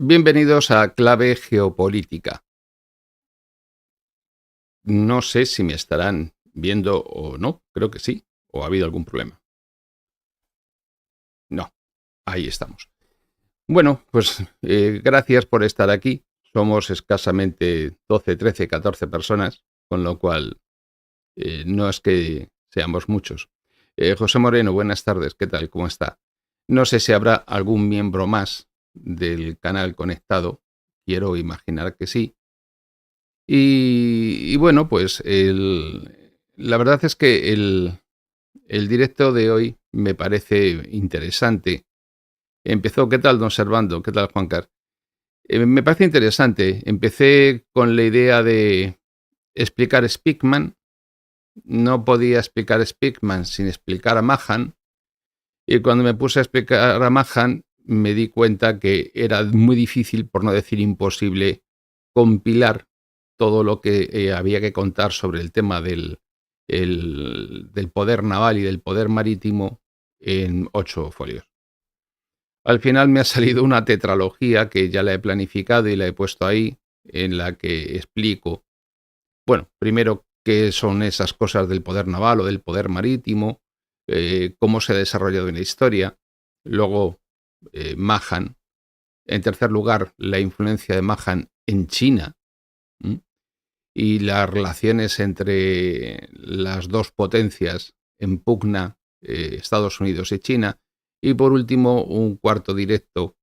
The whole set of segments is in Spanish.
Bienvenidos a Clave Geopolítica. No sé si me estarán viendo o no, creo que sí, o ha habido algún problema. No, ahí estamos. Bueno, pues gracias por estar aquí. Somos escasamente 12, 13, 14 personas, con lo cual no es que seamos muchos. José Moreno, buenas tardes, ¿qué tal? ¿Cómo está? No sé si habrá algún miembro más del canal conectado, quiero imaginar que sí. Y bueno, pues la verdad es que el directo de hoy me parece interesante. Empezó, ¿qué tal, don Servando? ¿Qué tal, Juan Carlos? Me parece interesante. Empecé con la idea de explicar Speakman. No podía explicar Speakman sin explicar a Mahan. Y cuando me puse a explicar a Mahan, me di cuenta que era muy difícil, por no decir imposible, compilar todo lo que había que contar sobre el tema del poder naval y del poder marítimo en 8 folios. Al final me ha salido una tetralogía que ya la he planificado y la he puesto ahí, en la que explico, bueno, primero qué son esas cosas del poder naval o del poder marítimo, cómo se ha desarrollado en la historia, luego Mahan, en tercer lugar la influencia de Mahan en China, ¿m? Y las relaciones entre las dos potencias en pugna, Estados Unidos y China. Y por último, un cuarto directo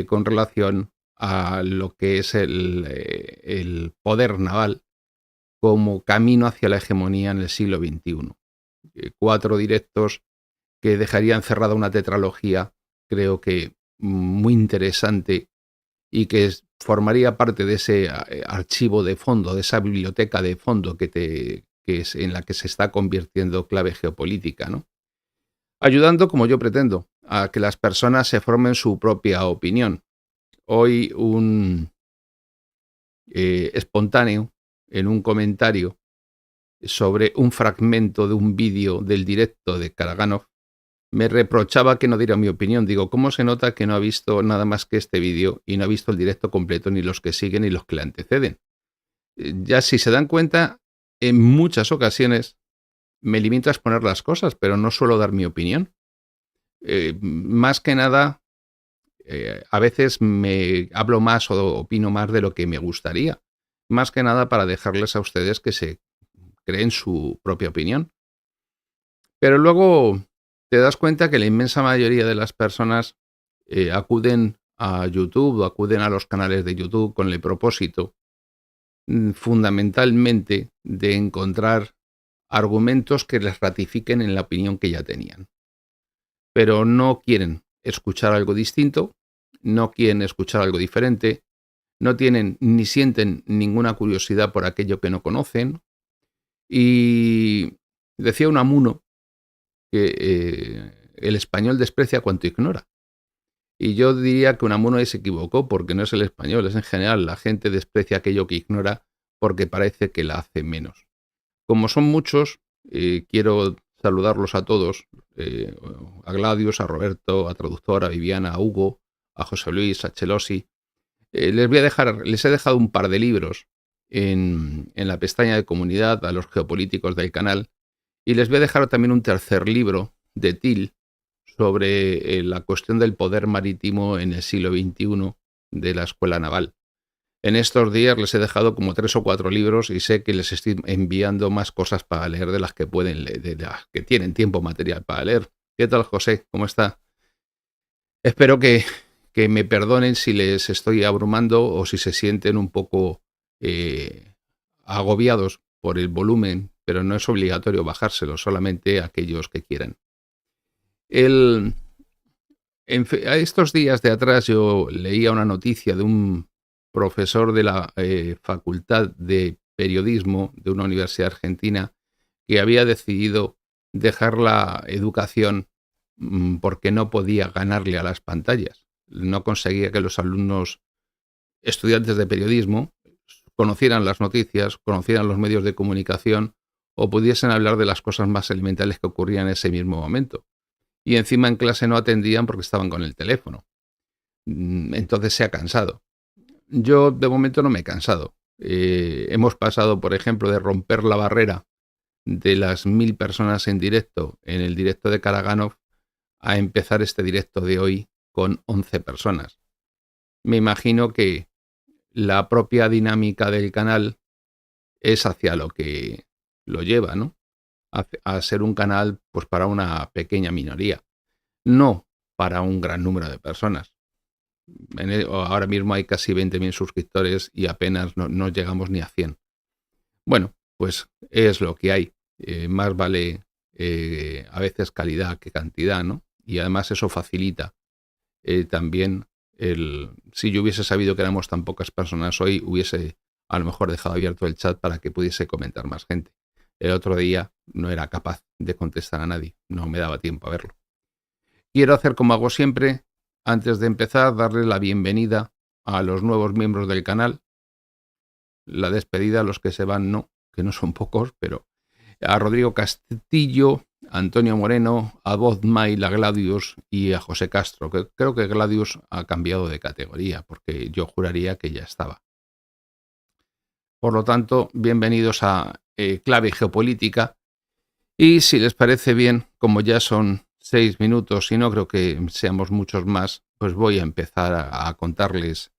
con relación a lo que es el poder naval como camino hacia la hegemonía en el siglo XXI. 4 directos que dejarían cerrada una tetralogía, creo que muy interesante, y que formaría parte de ese archivo de fondo, de esa biblioteca de fondo que es en la que se está convirtiendo Clave Geopolítica, ¿no? Ayudando, como yo pretendo, a que las personas se formen su propia opinión. Hoy un espontáneo, en un comentario sobre un fragmento de un vídeo del directo de Karaganov, me reprochaba que no diera mi opinión. Digo, ¿cómo se nota que no ha visto nada más que este vídeo y no ha visto el directo completo, ni los que siguen, ni los que le anteceden? Ya si se dan cuenta, en muchas ocasiones me limito a exponer las cosas, pero no suelo dar mi opinión. Más que nada, a veces me hablo más o opino más de lo que me gustaría. Más que nada para dejarles a ustedes que se creen su propia opinión. Pero luego te das cuenta que la inmensa mayoría de las personas acuden a YouTube o acuden a los canales de YouTube con el propósito fundamentalmente de encontrar argumentos que les ratifiquen en la opinión que ya tenían. Pero no quieren escuchar algo distinto, no quieren escuchar algo diferente, no tienen ni sienten ninguna curiosidad por aquello que no conocen. Y decía Unamuno que el español desprecia cuanto ignora. Y yo diría que Unamuno se equivocó, porque no es el español, es en general. La gente desprecia aquello que ignora porque parece que la hace menos. Como son muchos, quiero saludarlos a todos, a Gladius, a Roberto, a Traductor, a Viviana, a Hugo, a José Luis, a Chelosi. Les he dejado un par de libros en la pestaña de comunidad a los geopolíticos del canal, y les voy a dejar también un tercer libro de Till sobre la cuestión del poder marítimo en el siglo XXI de la Escuela Naval. En estos días les he dejado como 3 o 4 libros y sé que les estoy enviando más cosas para leer de las que pueden leer, de las que tienen tiempo material para leer. ¿Qué tal, José? ¿Cómo está? Espero que me perdonen si les estoy abrumando o si se sienten un poco agobiados por el volumen, pero no es obligatorio bajárselo, solamente aquellos que quieran. A estos días de atrás yo leía una noticia de un profesor de la Facultad de Periodismo de una universidad argentina que había decidido dejar la educación porque no podía ganarle a las pantallas. No conseguía que los alumnos, estudiantes de periodismo, conocieran las noticias, conocieran los medios de comunicación o pudiesen hablar de las cosas más elementales que ocurrían en ese mismo momento. Y encima en clase no atendían porque estaban con el teléfono. entonces se ha cansado. Yo de momento no me he cansado. Hemos pasado, por ejemplo, de romper la barrera de las 1000 personas en directo en el directo de Karaganov a empezar este directo de hoy con 11 personas. Me imagino que la propia dinámica del canal es hacia lo que lo lleva, ¿no? A ser un canal pues para una pequeña minoría, no para un gran número de personas. Ahora mismo hay casi 20.000 suscriptores y apenas no llegamos ni a 100. Bueno, pues es lo que hay. Más vale a veces calidad que cantidad, ¿no? Y además eso facilita también si yo hubiese sabido que éramos tan pocas personas hoy, hubiese a lo mejor dejado abierto el chat para que pudiese comentar más gente. El otro día no era capaz de contestar a nadie, no me daba tiempo a verlo. Quiero hacer como hago siempre, antes de empezar, darle la bienvenida a los nuevos miembros del canal. La despedida a los que se van no, que no son pocos, pero a Rodrigo Castillo, a Antonio Moreno, a Bozmail, a Gladius y a José Castro, que creo que Gladius ha cambiado de categoría, porque yo juraría que ya estaba. Por lo tanto, bienvenidos a Clave Geopolítica. Y si les parece bien, como ya son 6 minutos y no creo que seamos muchos más, pues voy a empezar a contarles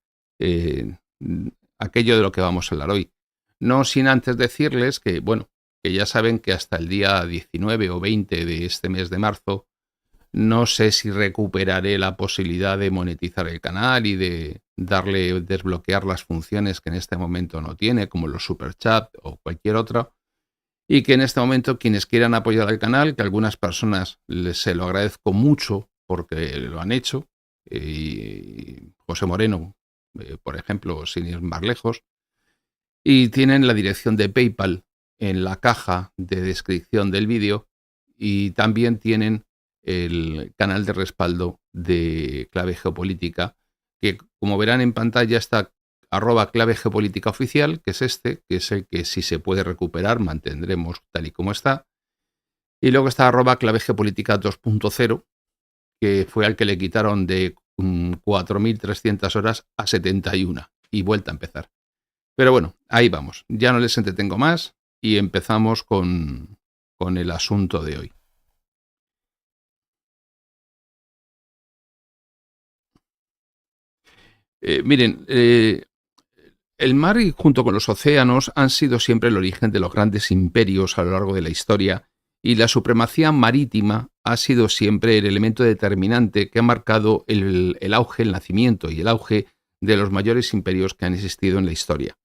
aquello de lo que vamos a hablar hoy. No sin antes decirles que, bueno, que ya saben que hasta el día 19 o 20 de este mes de marzo, no sé si recuperaré la posibilidad de monetizar el canal y de desbloquear las funciones que en este momento no tiene, como los superchat o cualquier otra. Y que en este momento quienes quieran apoyar al canal, que algunas personas se lo agradezco mucho porque lo han hecho, y José Moreno, por ejemplo, sin ir más lejos, y tienen la dirección de PayPal en la caja de descripción del vídeo y también tienen el canal de respaldo de Clave Geopolítica, que como verán en pantalla está @clave geopolítica oficial, que es el que si se puede recuperar mantendremos tal y como está. Y luego está @clave geopolítica 2.0, que fue al que le quitaron de 4.300 horas a 71 y vuelta a empezar. Pero bueno, ahí vamos. Ya no les entretengo más y empezamos con el asunto de hoy. Miren, el mar y junto con los océanos han sido siempre el origen de los grandes imperios a lo largo de la historia y la supremacía marítima ha sido siempre el elemento determinante que ha marcado el auge, el nacimiento y el auge de los mayores imperios que han existido en la historia.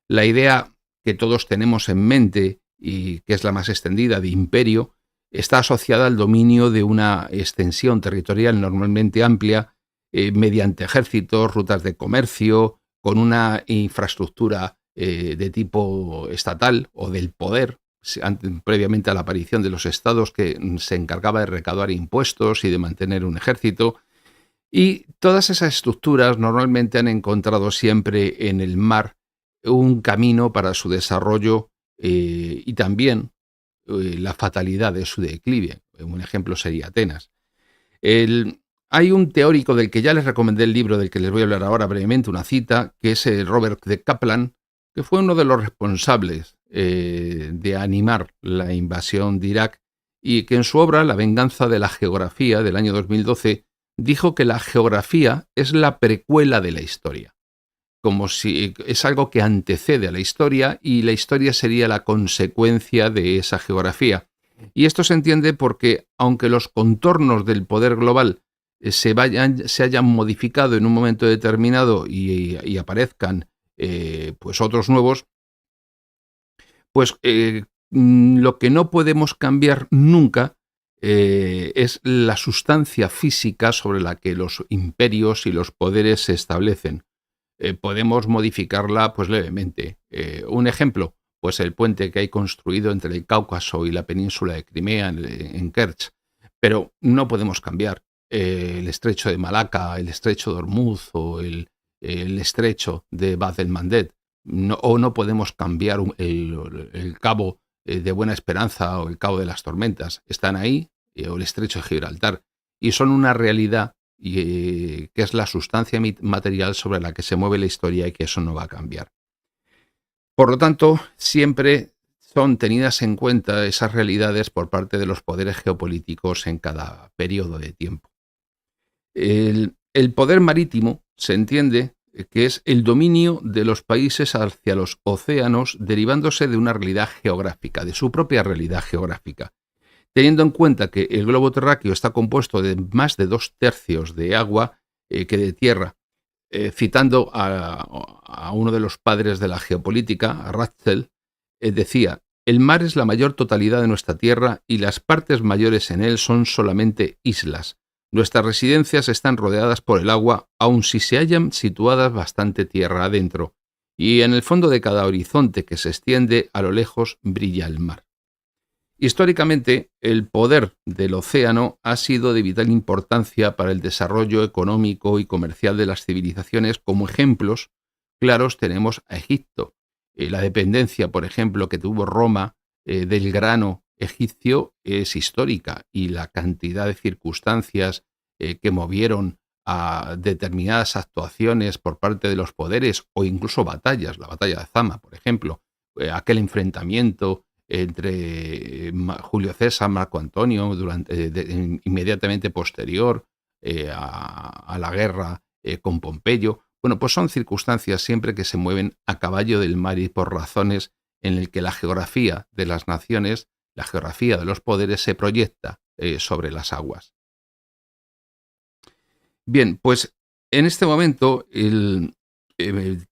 La idea que todos tenemos en mente y que es la más extendida de imperio está asociada al dominio de una extensión territorial normalmente amplia mediante ejércitos, rutas de comercio, con una infraestructura de tipo estatal o del poder, previamente a la aparición de los estados que se encargaba de recaudar impuestos y de mantener un ejército. Y todas esas estructuras normalmente han encontrado siempre en el mar un camino para su desarrollo y también la fatalidad de su declive. Un ejemplo sería Atenas. Hay un teórico del que ya les recomendé el libro del que les voy a hablar ahora brevemente, una cita, que es Robert de Kaplan, que fue uno de los responsables de animar la invasión de Irak y que en su obra La venganza de la geografía del año 2012 dijo que la geografía es la precuela de la historia, como si es algo que antecede a la historia y la historia sería la consecuencia de esa geografía. Y esto se entiende porque, aunque los contornos del poder global se hayan modificado en un momento determinado y aparezcan pues otros nuevos, pues lo que no podemos cambiar nunca es la sustancia física sobre la que los imperios y los poderes se establecen. Podemos modificarla pues levemente. Un ejemplo, pues el puente que hay construido entre el Cáucaso y la península de Crimea en Kerch, pero no podemos cambiar el estrecho de Malaca, el estrecho de Hormuz o el estrecho de Bab el-Mandeb. No podemos cambiar el cabo de Buena Esperanza o el cabo de las Tormentas. Están ahí, o el estrecho de Gibraltar, y son una realidad que es la sustancia material sobre la que se mueve la historia y que eso no va a cambiar. Por lo tanto, siempre son tenidas en cuenta esas realidades por parte de los poderes geopolíticos en cada periodo de tiempo. El poder marítimo se entiende que es el dominio de los países hacia los océanos derivándose de una realidad geográfica, de su propia realidad geográfica. Teniendo en cuenta que el globo terráqueo está compuesto de más de 2/3 de agua que de tierra, citando a uno de los padres de la geopolítica, a Ratzel, decía: el mar es la mayor totalidad de nuestra tierra y las partes mayores en él son solamente islas. Nuestras residencias están rodeadas por el agua, aun si se hallan situadas bastante tierra adentro, y en el fondo de cada horizonte que se extiende a lo lejos brilla el mar. Históricamente, el poder del océano ha sido de vital importancia para el desarrollo económico y comercial de las civilizaciones. Como ejemplos claros tenemos a Egipto. La dependencia, por ejemplo, que tuvo Roma del grano egipcio es histórica, y la cantidad de circunstancias que movieron a determinadas actuaciones por parte de los poderes o incluso batallas, la batalla de Zama, por ejemplo, aquel enfrentamiento entre Julio César, Marco Antonio, inmediatamente posterior a la guerra con Pompeyo. Bueno, pues son circunstancias siempre que se mueven a caballo del mar y por razones en las que la geografía de las naciones, la geografía de los poderes se proyecta sobre las aguas. Bien, pues en este momento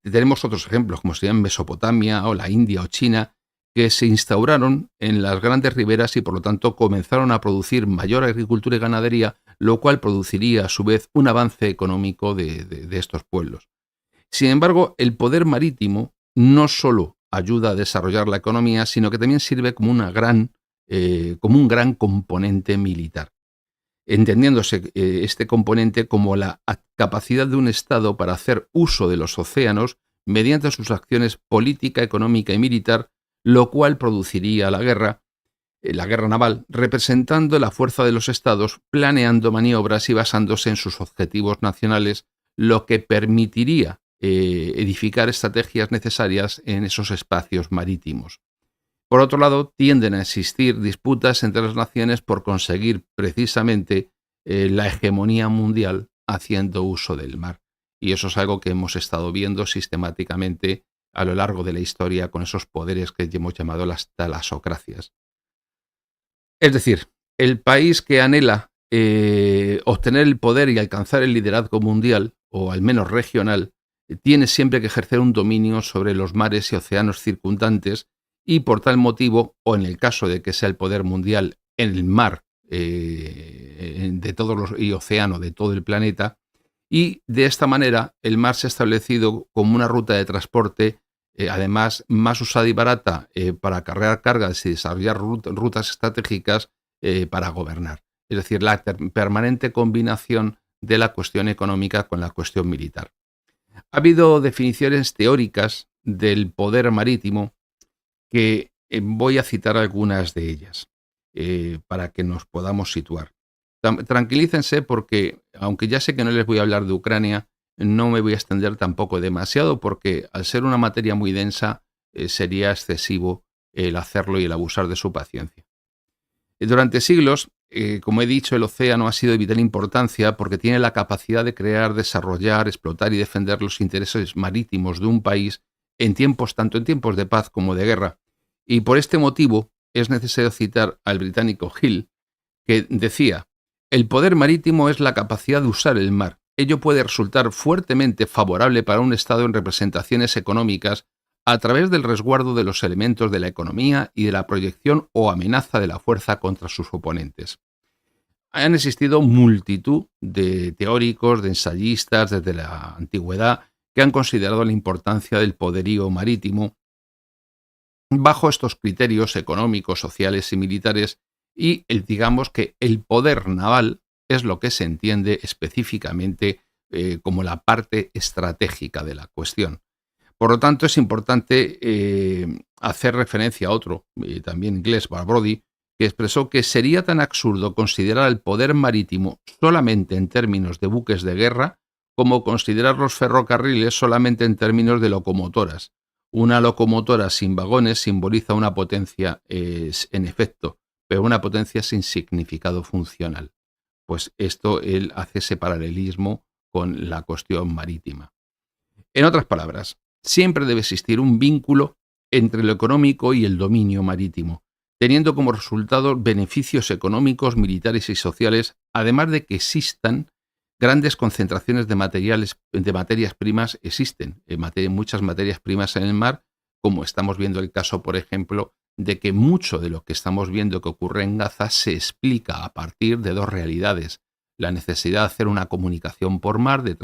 tenemos otros ejemplos, como serían Mesopotamia o la India o China, que se instauraron en las grandes riberas y por lo tanto comenzaron a producir mayor agricultura y ganadería, lo cual produciría a su vez un avance económico de estos pueblos. Sin embargo, el poder marítimo no solo ayuda a desarrollar la economía, sino que también sirve como un gran componente militar, entendiéndose este componente como la capacidad de un Estado para hacer uso de los océanos mediante sus acciones política, económica y militar, lo cual produciría la guerra naval, representando la fuerza de los estados, planeando maniobras y basándose en sus objetivos nacionales, lo que permitiría edificar estrategias necesarias en esos espacios marítimos. Por otro lado, tienden a existir disputas entre las naciones por conseguir precisamente la hegemonía mundial haciendo uso del mar. Y eso es algo que hemos estado viendo sistemáticamente a lo largo de la historia con esos poderes que hemos llamado las talasocracias. Es decir, el país que anhela obtener el poder y alcanzar el liderazgo mundial, o al menos regional, tiene siempre que ejercer un dominio sobre los mares y océanos circundantes, y por tal motivo, o en el caso de que sea el poder mundial en el mar de todos y océano de todo el planeta, y de esta manera el mar se ha establecido como una ruta de transporte, además más usada y barata para cargar cargas y desarrollar rutas estratégicas para gobernar. Es decir, la permanente combinación de la cuestión económica con la cuestión militar. Ha habido definiciones teóricas del poder marítimo que voy a citar algunas de ellas para que nos podamos situar. Tranquilícense porque, aunque ya sé que no les voy a hablar de Ucrania, no me voy a extender tampoco demasiado porque al ser una materia muy densa sería excesivo el hacerlo y el abusar de su paciencia. Durante siglos, como he dicho, el océano ha sido de vital importancia porque tiene la capacidad de crear, desarrollar, explotar y defender los intereses marítimos de un país tanto en tiempos de paz como de guerra. Y por este motivo es necesario citar al británico Hill, que decía: el poder marítimo es la capacidad de usar el mar. Ello puede resultar fuertemente favorable para un Estado en representaciones económicas a través del resguardo de los elementos de la economía y de la proyección o amenaza de la fuerza contra sus oponentes. Han existido multitud de teóricos, de ensayistas desde la antigüedad que han considerado la importancia del poderío marítimo bajo estos criterios económicos, sociales y militares, y digamos que el poder naval es lo que se entiende específicamente como la parte estratégica de la cuestión. Por lo tanto, es importante hacer referencia a otro, también inglés, Barbody, que expresó que sería tan absurdo considerar el poder marítimo solamente en términos de buques de guerra como considerar los ferrocarriles solamente en términos de locomotoras. Una locomotora sin vagones simboliza una potencia en efecto, pero una potencia sin significado funcional. Pues esto él hace ese paralelismo con la cuestión marítima. En otras palabras, siempre debe existir un vínculo entre lo económico y el dominio marítimo, teniendo como resultado beneficios económicos, militares y sociales, además de que existan grandes concentraciones de materias primas, existen muchas materias primas en el mar, como estamos viendo el caso, por ejemplo, de que mucho de lo que estamos viendo que ocurre en Gaza se explica a partir de dos realidades: la necesidad de hacer una comunicación por mar de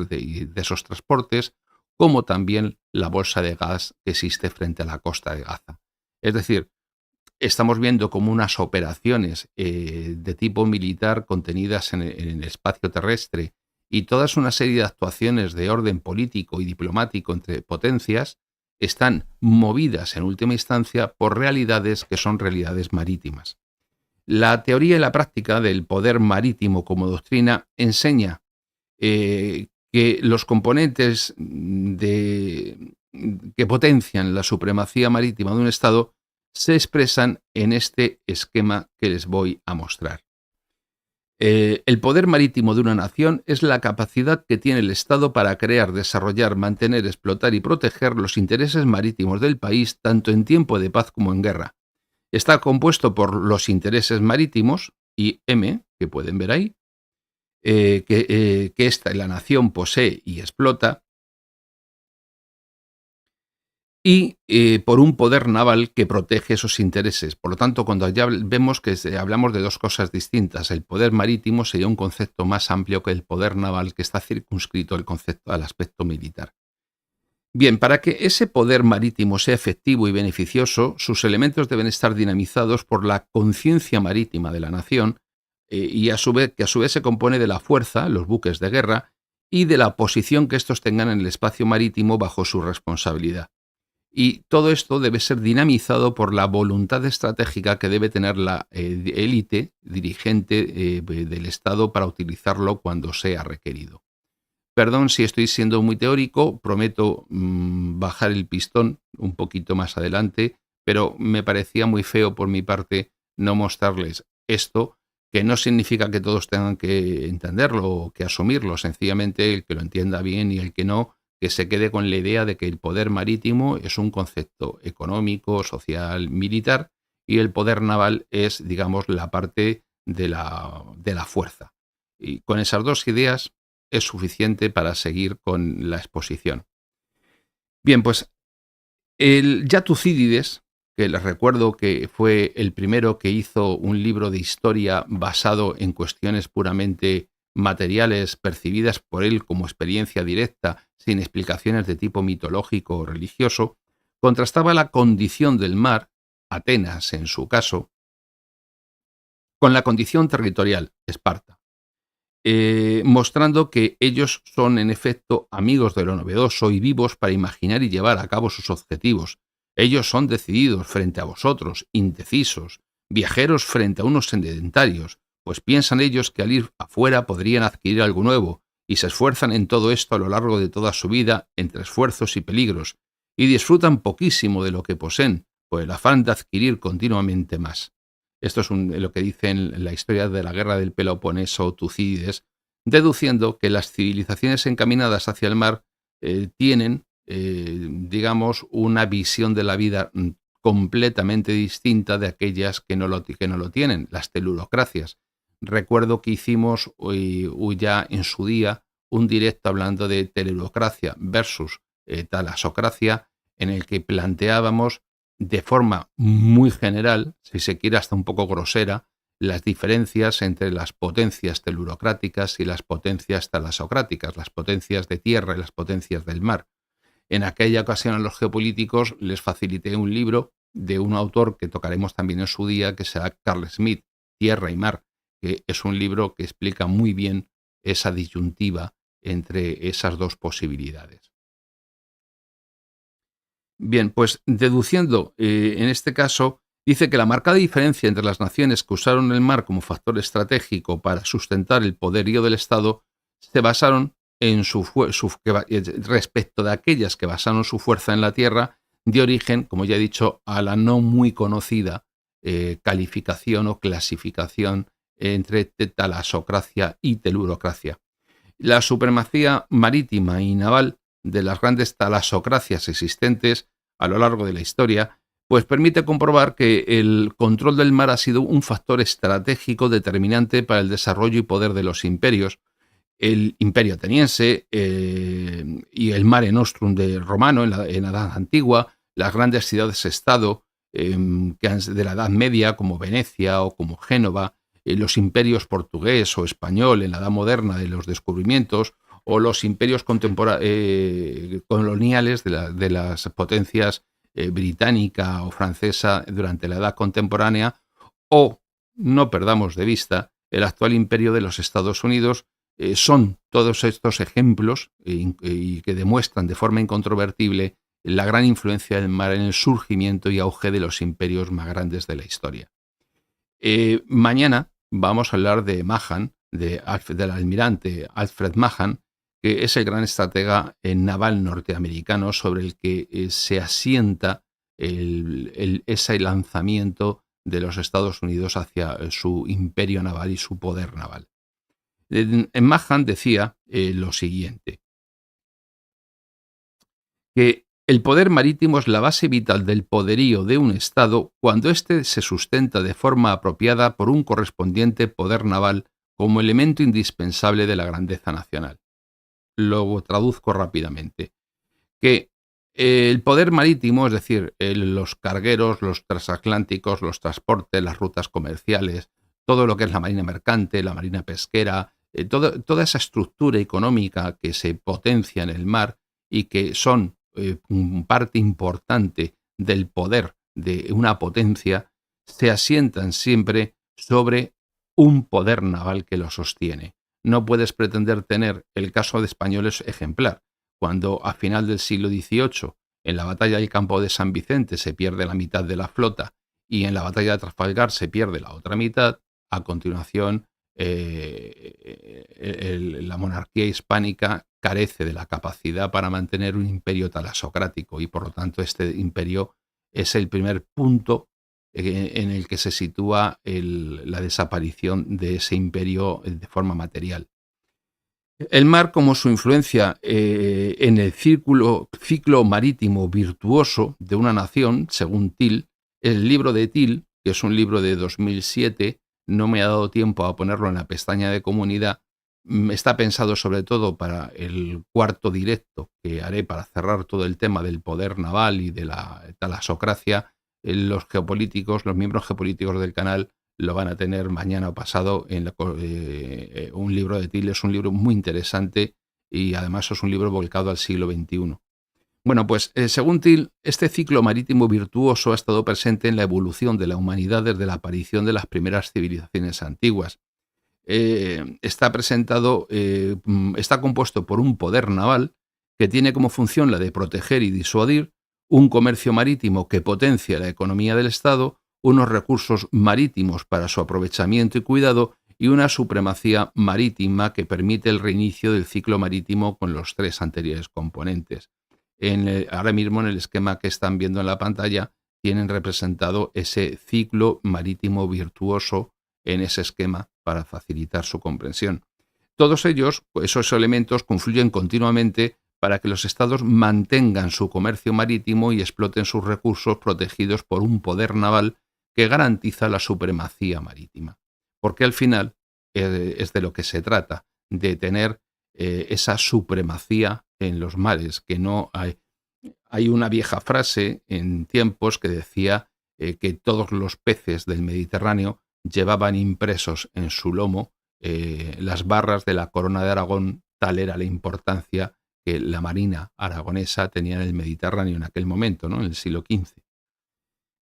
esos transportes, como también la bolsa de gas que existe frente a la costa de Gaza. Es decir, estamos viendo como unas operaciones de tipo militar contenidas en el espacio terrestre y toda una serie de actuaciones de orden político y diplomático entre potencias están movidas en última instancia por realidades que son realidades marítimas. La teoría y la práctica del poder marítimo como doctrina enseña que los componentes que potencian la supremacía marítima de un Estado se expresan en este esquema que les voy a mostrar. El poder marítimo de una nación es la capacidad que tiene el Estado para crear, desarrollar, mantener, explotar y proteger los intereses marítimos del país tanto en tiempo de paz como en guerra. Está compuesto por los intereses marítimos, IM, que pueden ver ahí, que la nación posee y explota, y por un poder naval que protege esos intereses. Por lo tanto, cuando ya vemos que hablamos de dos cosas distintas, el poder marítimo sería un concepto más amplio que el poder naval, que está circunscrito al aspecto militar. Bien, para que ese poder marítimo sea efectivo y beneficioso, sus elementos deben estar dinamizados por la conciencia marítima de la nación, y que a su vez se compone de la fuerza, los buques de guerra, y de la posición que estos tengan en el espacio marítimo bajo su responsabilidad. Y todo esto debe ser dinamizado por la voluntad estratégica que debe tener la élite dirigente del Estado para utilizarlo cuando sea requerido. Perdón si estoy siendo muy teórico, prometo bajar el pistón un poquito más adelante, pero me parecía muy feo por mi parte no mostrarles esto, que no significa que todos tengan que entenderlo o que asumirlo, sencillamente el que lo entienda bien y el que no, que se quede con la idea de que el poder marítimo es un concepto económico, social, militar, y el poder naval es, digamos, la parte de la fuerza. Y con esas dos ideas es suficiente para seguir con la exposición. Bien, pues ya Tucídides, que les recuerdo que fue el primero que hizo un libro de historia basado en cuestiones puramente materiales percibidas por él como experiencia directa, sin explicaciones de tipo mitológico o religioso, contrastaba la condición del mar, Atenas en su caso, con la condición territorial, Esparta, mostrando que ellos son en efecto amigos de lo novedoso y vivos para imaginar y llevar a cabo sus objetivos. Ellos son decididos frente a vosotros, indecisos, viajeros frente a unos sedentarios, pues piensan ellos que al ir afuera podrían adquirir algo nuevo, y se esfuerzan en todo esto a lo largo de toda su vida entre esfuerzos y peligros, y disfrutan poquísimo de lo que poseen, por el afán de adquirir continuamente más. Esto es lo que dice en la historia de la guerra del Peloponeso Tucídides, deduciendo que las civilizaciones encaminadas hacia el mar tienen, digamos, una visión de la vida completamente distinta de aquellas que no lo tienen, las telurocracias. Recuerdo que hicimos ya en su día un directo hablando de telurocracia versus talasocracia, en el que planteábamos de forma muy general, si se quiere hasta un poco grosera, las diferencias entre las potencias telurocráticas y las potencias talasocráticas, las potencias de tierra y las potencias del mar. En aquella ocasión a los geopolíticos les facilité un libro de un autor que tocaremos también en su día, que será Carl Schmitt, Tierra y Mar, que es un libro que explica muy bien esa disyuntiva entre esas dos posibilidades. Bien, pues deduciendo en este caso Dice que la marcada diferencia entre las naciones que usaron el mar como factor estratégico para sustentar el poderío del Estado se basaron en respecto de aquellas que basaron su fuerza en la tierra, de origen, como ya he dicho, a la no muy conocida calificación o clasificación entre talasocracia y telurocracia. La supremacía marítima y naval de las grandes talasocracias existentes a lo largo de la historia pues permite comprobar que el control del mar ha sido un factor estratégico determinante para el desarrollo y poder de los imperios. El imperio ateniense y el Mare Nostrum de romano en la Edad Antigua, las grandes ciudades-estado de la Edad Media como Venecia o como Génova, los imperios portugués o español en la Edad Moderna de los descubrimientos o los imperios coloniales de las potencias británica o francesa durante la Edad Contemporánea, o, no perdamos de vista, el actual imperio de los Estados Unidos. Son todos estos ejemplos y que demuestran de forma incontrovertible la gran influencia del mar en el surgimiento y auge de los imperios más grandes de la historia. Mañana vamos a hablar de Mahan, del almirante Alfred Mahan, que es el gran estratega naval norteamericano sobre el que se asienta ese lanzamiento de los Estados Unidos hacia su imperio naval y su poder naval. En Mahan decía lo siguiente, que el poder marítimo es la base vital del poderío de un Estado cuando éste se sustenta de forma apropiada por un correspondiente poder naval como elemento indispensable de la grandeza nacional. Lo traduzco rápidamente, que el poder marítimo, es decir, los cargueros, los transatlánticos, los transportes, las rutas comerciales, todo lo que es la marina mercante, la marina pesquera, toda esa estructura económica que se potencia en el mar y que son parte importante del poder de una potencia, se asientan siempre sobre un poder naval que lo sostiene. No puedes pretender tener, el caso de Español es ejemplar, cuando a final del siglo XVIII, en la batalla del campo de San Vicente se pierde la mitad de la flota y en la batalla de Trafalgar se pierde la otra mitad, a continuación la monarquía hispánica carece de la capacidad para mantener un imperio talasocrático y por lo tanto este imperio es el primer punto en el que se sitúa la desaparición de ese imperio de forma material. El mar, como su influencia en el ciclo marítimo virtuoso de una nación, según Till, el libro de Till, que es un libro de 2007, no me ha dado tiempo a ponerlo en la pestaña de comunidad, está pensado sobre todo para el cuarto directo que haré para cerrar todo el tema del poder naval y de la talasocracia. Los miembros geopolíticos del canal lo van a tener mañana o pasado en un libro de Till. Es un libro muy interesante y además es un libro volcado al siglo XXI. Bueno, pues según Till, este ciclo marítimo virtuoso ha estado presente en la evolución de la humanidad desde la aparición de las primeras civilizaciones antiguas. Está compuesto por un poder naval que tiene como función la de proteger y disuadir, un comercio marítimo que potencia la economía del Estado, unos recursos marítimos para su aprovechamiento y cuidado y una supremacía marítima que permite el reinicio del ciclo marítimo con los tres anteriores componentes. Ahora mismo en el esquema que están viendo en la pantalla tienen representado ese ciclo marítimo virtuoso en ese esquema para facilitar su comprensión. Todos ellos, esos elementos, confluyen continuamente para que los estados mantengan su comercio marítimo y exploten sus recursos protegidos por un poder naval que garantiza la supremacía marítima. Porque al final es de lo que se trata, de tener esa supremacía en los mares, que no hay. Hay una vieja frase en tiempos que decía que todos los peces del Mediterráneo llevaban impresos en su lomo las barras de la corona de Aragón, tal era la importancia que la marina aragonesa tenía en el Mediterráneo en aquel momento, ¿no? En el siglo XV.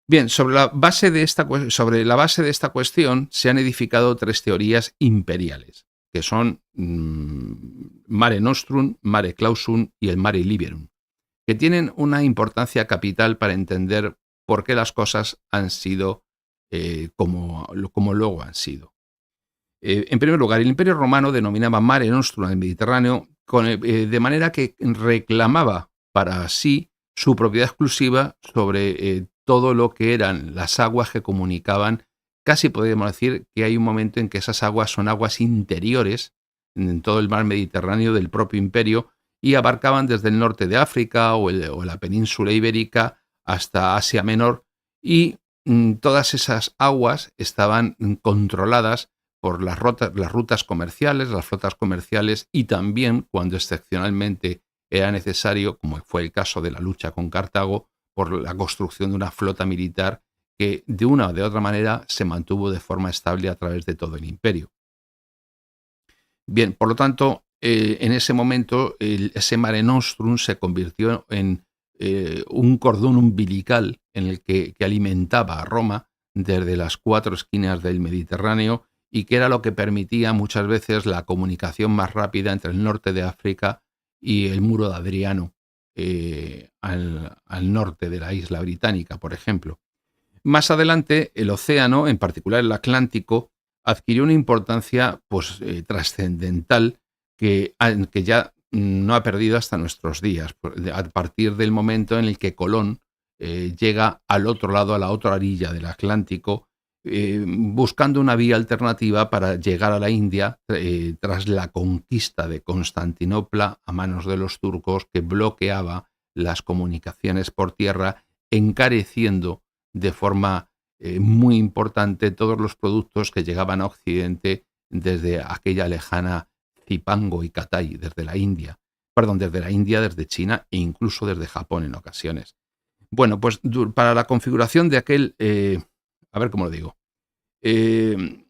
Bien, sobre la base de esta cuestión se han edificado tres teorías imperiales, que son Mare Nostrum, Mare Clausum y el Mare Liberum, que tienen una importancia capital para entender por qué las cosas han sido como luego han sido. En primer lugar, el Imperio Romano denominaba Mare Nostrum al Mediterráneo de manera que reclamaba para sí su propiedad exclusiva sobre todo lo que eran las aguas que comunicaban. Casi podríamos decir que hay un momento en que esas aguas son aguas interiores en todo el mar Mediterráneo del propio imperio y abarcaban desde el norte de África o la península ibérica hasta Asia Menor, y todas esas aguas estaban controladas por las rutas comerciales, las flotas comerciales, y también, cuando excepcionalmente era necesario, como fue el caso de la lucha con Cartago, por la construcción de una flota militar que de una o de otra manera se mantuvo de forma estable a través de todo el imperio. Bien, por lo tanto, en ese momento ese Mare Nostrum se convirtió en un cordón umbilical en el que alimentaba a Roma desde las 4 esquinas del Mediterráneo, y que era lo que permitía muchas veces la comunicación más rápida entre el norte de África y el muro de Adriano al norte de la isla británica, por ejemplo. Más adelante, el océano, en particular el Atlántico, adquirió una importancia trascendental que ya no ha perdido hasta nuestros días, a partir del momento en el que Colón llega al otro lado, a la otra orilla del Atlántico, buscando una vía alternativa para llegar a la India tras la conquista de Constantinopla a manos de los turcos, que bloqueaba las comunicaciones por tierra, encareciendo de forma muy importante todos los productos que llegaban a Occidente desde aquella lejana Zipango y Catay, desde la India, desde China e incluso desde Japón en ocasiones. Bueno, pues para la configuración de aquel, a ver cómo lo digo, en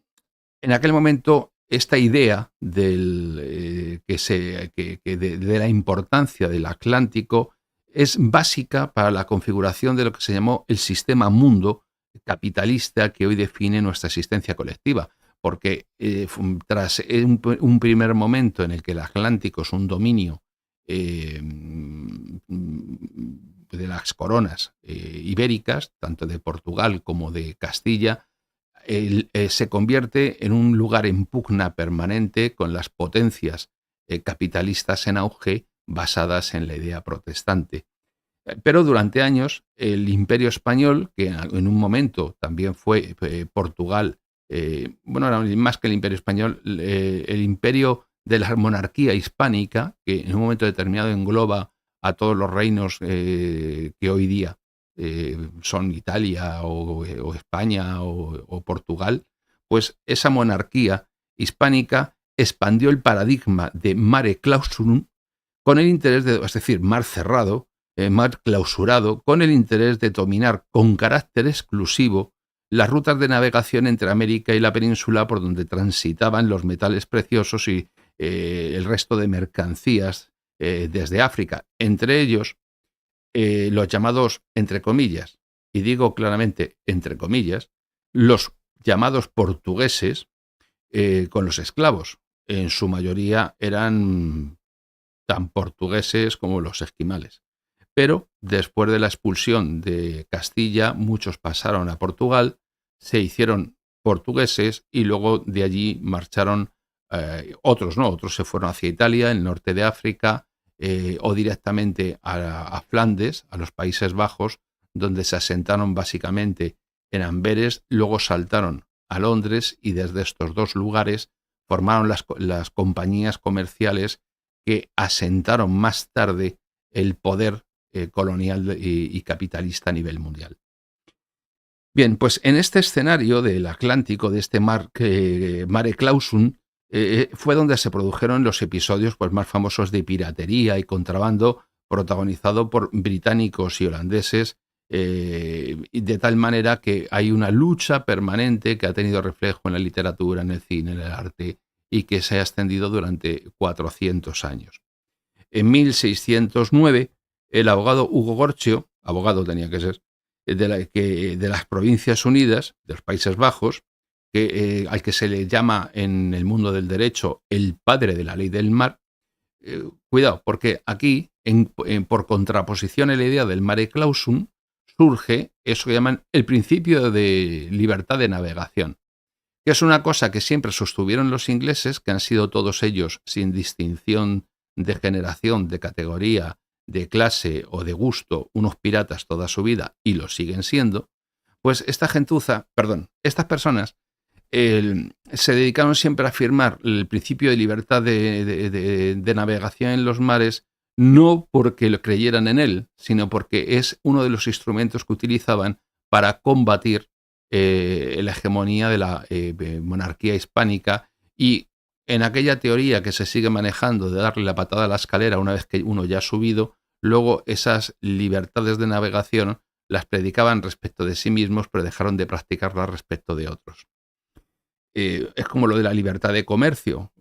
aquel momento esta idea de la importancia del Atlántico es básica para la configuración de lo que se llamó el sistema mundo capitalista que hoy define nuestra existencia colectiva, porque tras un primer momento en el que el Atlántico es un dominio de las coronas ibéricas, tanto de Portugal como de Castilla, se convierte en un lugar en pugna permanente con las potencias capitalistas en auge basadas en la idea protestante. Pero durante años el Imperio Español, que en un momento también fue Portugal, era más que el Imperio Español, el imperio de la monarquía hispánica, que en un momento determinado engloba a todos los reinos que hoy día son Italia o España o Portugal, pues esa monarquía hispánica expandió el paradigma de mare clausurum con el interés es decir, mar cerrado, mar clausurado, con el interés de dominar con carácter exclusivo las rutas de navegación entre América y la península, por donde transitaban los metales preciosos y el resto de mercancías desde África, entre ellos los llamados, entre comillas, y digo claramente entre comillas, los llamados portugueses con los esclavos. En su mayoría eran tan portugueses como los esquimales. Pero después de la expulsión de Castilla, muchos pasaron a Portugal, se hicieron portugueses y luego de allí marcharon otros se fueron hacia Italia, el norte de África, o directamente a Flandes, a los Países Bajos, donde se asentaron básicamente en Amberes, luego saltaron a Londres y desde estos dos lugares formaron las compañías comerciales que asentaron más tarde el poder colonial y capitalista a nivel mundial. Bien, pues en este escenario del Atlántico, de este mare clausum, fue donde se produjeron los episodios más famosos de piratería y contrabando protagonizado por británicos y holandeses, de tal manera que hay una lucha permanente que ha tenido reflejo en la literatura, en el cine, en el arte, y que se ha extendido durante 400 años. En 1609, el abogado Hugo Gorcio, abogado tenía que ser, de las Provincias Unidas, de los Países Bajos, al que se le llama en el mundo del derecho el padre de la ley del mar. Cuidado, porque aquí, por contraposición a la idea del mare clausum, surge eso que llaman el principio de libertad de navegación, que es una cosa que siempre sostuvieron los ingleses, que han sido todos ellos, sin distinción de generación, de categoría, de clase o de gusto, unos piratas toda su vida y lo siguen siendo. Pues esta gentuza, perdón, estas personas se dedicaron siempre a afirmar el principio de libertad de navegación en los mares, no porque lo creyeran en él, sino porque es uno de los instrumentos que utilizaban para combatir la hegemonía de la monarquía hispánica, y en aquella teoría que se sigue manejando de darle la patada a la escalera una vez que uno ya ha subido, luego esas libertades de navegación las predicaban respecto de sí mismos, pero dejaron de practicarlas respecto de otros. Es como lo de la libertad de comercio.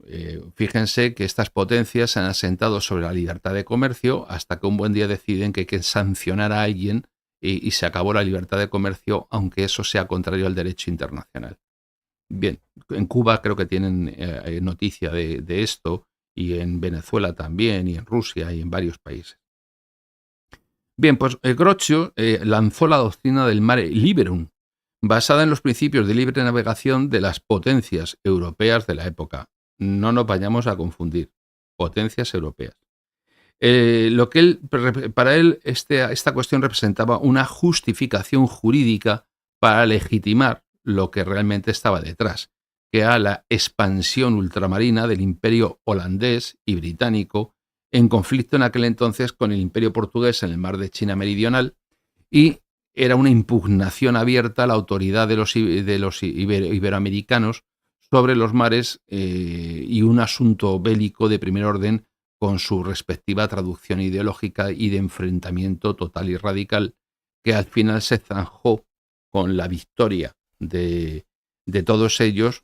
Fíjense que estas potencias se han asentado sobre la libertad de comercio hasta que un buen día deciden que hay que sancionar a alguien y se acabó la libertad de comercio, aunque eso sea contrario al derecho internacional. Bien, en Cuba creo que tienen noticia de esto, y en Venezuela también, y en Rusia y en varios países. Bien, pues Groucho lanzó la doctrina del mare liberum, basada en los principios de libre navegación de las potencias europeas de la época. No nos vayamos a confundir, potencias europeas. Lo que para él esta cuestión representaba una justificación jurídica para legitimar lo que realmente estaba detrás, que era la expansión ultramarina del imperio holandés y británico, en conflicto en aquel entonces con el imperio portugués en el mar de China Meridional, y era una impugnación abierta a la autoridad de los iberoamericanos sobre los mares, y un asunto bélico de primer orden con su respectiva traducción ideológica y de enfrentamiento total y radical, que al final se zanjó con la victoria de todos ellos,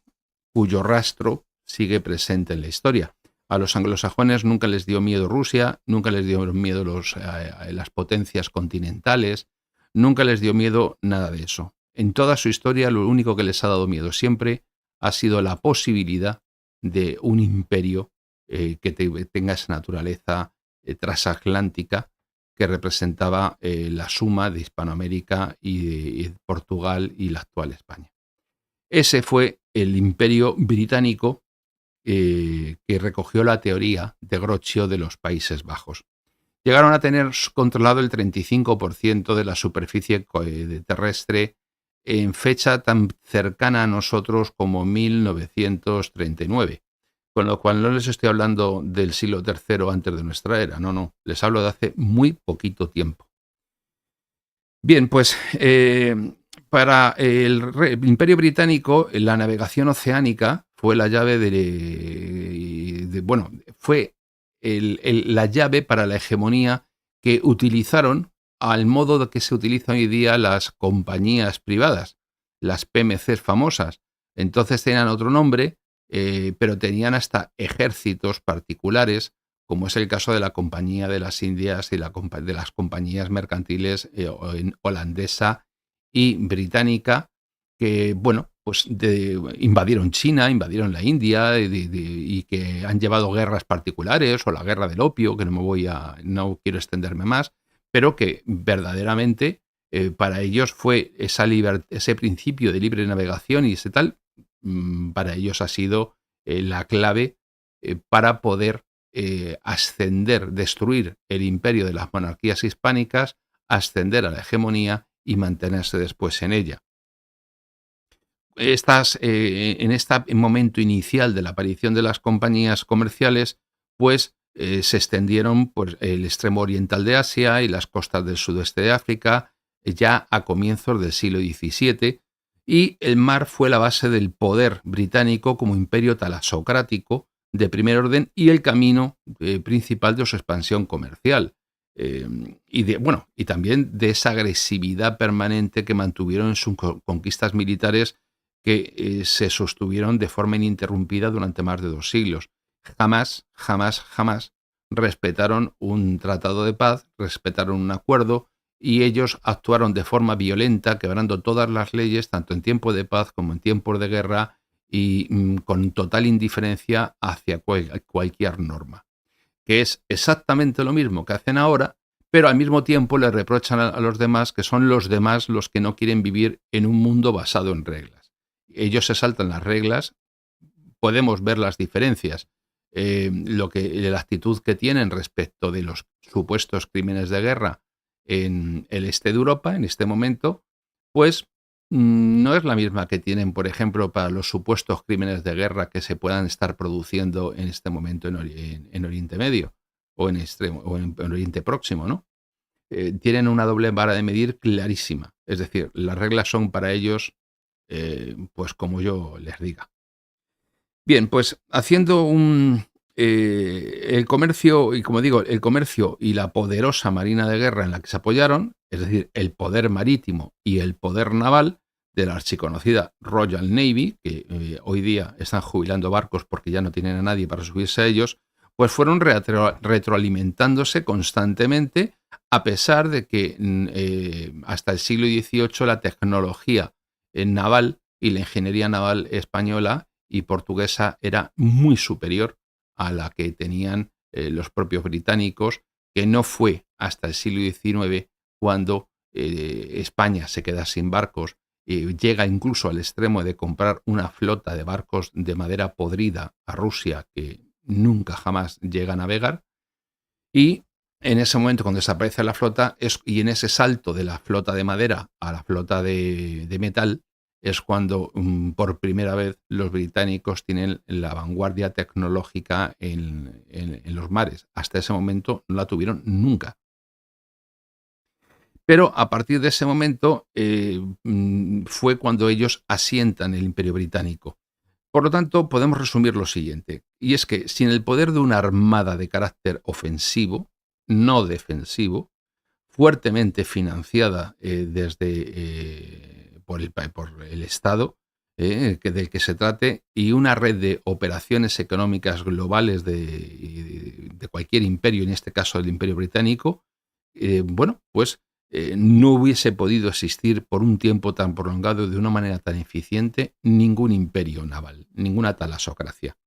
cuyo rastro sigue presente en la historia. A los anglosajones nunca les dio miedo Rusia, nunca les dio miedo las potencias continentales, nunca les dio miedo nada de eso. En toda su historia lo único que les ha dado miedo siempre ha sido la posibilidad de un imperio que tenga esa naturaleza transatlántica, que representaba la suma de Hispanoamérica y de Portugal y la actual España. Ese fue el imperio británico que recogió la teoría de Groucho de los Países Bajos. Llegaron a tener controlado el 35% de la superficie terrestre en fecha tan cercana a nosotros como 1939. Con lo cual no les estoy hablando del siglo III antes de nuestra era, no, les hablo de hace muy poquito tiempo. Bien, pues para el Imperio Británico la navegación oceánica fue la llave fue la llave para la hegemonía que utilizaron al modo que se utilizan hoy día las compañías privadas, las PMCs famosas. Entonces tenían otro nombre, pero tenían hasta ejércitos particulares, como es el caso de la Compañía de las Indias y de las compañías mercantiles holandesa y británica, que, pues invadieron China, invadieron la India, y que han llevado guerras particulares, o la guerra del opio, que no quiero extenderme más, pero que verdaderamente para ellos fue ese principio de libre navegación y ese tal, para ellos ha sido la clave para poder ascender, destruir el imperio de las monarquías hispánicas, ascender a la hegemonía y mantenerse después en ella. En este momento inicial de la aparición de las compañías comerciales, pues se extendieron por el extremo oriental de Asia y las costas del sudeste de África, ya a comienzos del siglo XVII, y el mar fue la base del poder británico como imperio talasocrático de primer orden y el camino principal de su expansión comercial. Y también de esa agresividad permanente que mantuvieron en sus conquistas militares, que se sostuvieron de forma ininterrumpida durante más de 2 siglos. Jamás respetaron un tratado de paz, respetaron un acuerdo, y ellos actuaron de forma violenta, quebrando todas las leyes, tanto en tiempo de paz como en tiempos de guerra, y con total indiferencia hacia cualquier norma, que es exactamente lo mismo que hacen ahora, pero al mismo tiempo le reprochan a los demás que son los demás los que no quieren vivir en un mundo basado en reglas. Ellos se saltan las reglas, podemos ver las diferencias, la actitud que tienen respecto de los supuestos crímenes de guerra en el este de Europa en este momento, pues no es la misma que tienen, por ejemplo, para los supuestos crímenes de guerra que se puedan estar produciendo en este momento en Oriente Medio o en Oriente Próximo, ¿no? Tienen una doble vara de medir clarísima. Es decir, las reglas son para ellos, pues como yo les diga. Bien, pues haciendo el comercio, y como digo, el comercio y la poderosa marina de guerra en la que se apoyaron, es decir, el poder marítimo y el poder naval de la archiconocida Royal Navy, que hoy día están jubilando barcos porque ya no tienen a nadie para subirse a ellos, pues fueron retroalimentándose constantemente, a pesar de que hasta el siglo XVIII la tecnología naval y la ingeniería naval española y portuguesa era muy superior a la que tenían los propios británicos, que no fue hasta el siglo XIX cuando España se queda sin barcos, llega incluso al extremo de comprar una flota de barcos de madera podrida a Rusia que nunca jamás llega a navegar, y en ese momento cuando desaparece la flota y en ese salto de la flota de madera a la flota de metal es cuando por primera vez los británicos tienen la vanguardia tecnológica en los mares. Hasta ese momento no la tuvieron nunca. Pero a partir de ese momento fue cuando ellos asientan el Imperio Británico. Por lo tanto, podemos resumir lo siguiente, y es que sin el poder de una armada de carácter ofensivo, no defensivo, fuertemente financiada por el Estado del que se trate, y una red de operaciones económicas globales de cualquier imperio, en este caso el Imperio Británico, no hubiese podido existir por un tiempo tan prolongado de una manera tan eficiente ningún imperio naval, ninguna talasocracia.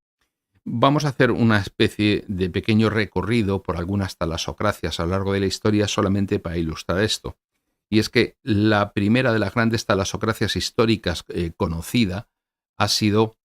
Vamos a hacer una especie de pequeño recorrido por algunas talasocracias a lo largo de la historia solamente para ilustrar esto. Y es que la primera de las grandes talasocracias históricas conocida ha sido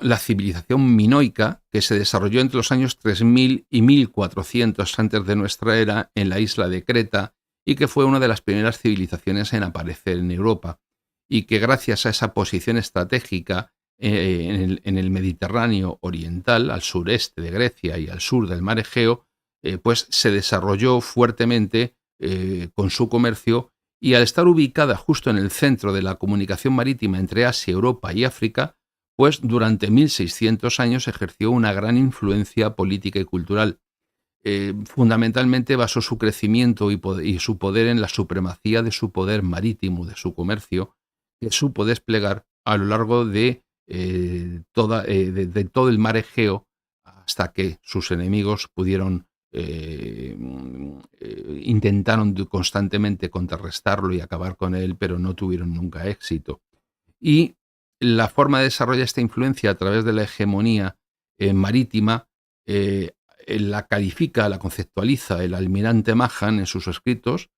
la civilización minoica, que se desarrolló entre los años 3000 y 1400 antes de nuestra era en la isla de Creta, y que fue una de las primeras civilizaciones en aparecer en Europa, y que gracias a esa posición estratégica en el Mediterráneo oriental, al sureste de Grecia y al sur del mar Egeo, pues se desarrolló fuertemente con su comercio, y al estar ubicada justo en el centro de la comunicación marítima entre Asia, Europa y África, pues durante 1600 años ejerció una gran influencia política y cultural. Fundamentalmente basó su crecimiento y su poder en la supremacía de su poder marítimo, de su comercio, que supo desplegar a lo largo de todo el mar Egeo, hasta que sus enemigos intentaron constantemente contrarrestarlo y acabar con él, pero no tuvieron nunca éxito. Y la forma de desarrollar esta influencia a través de la hegemonía marítima la califica, la conceptualiza el almirante Mahan en sus escritos,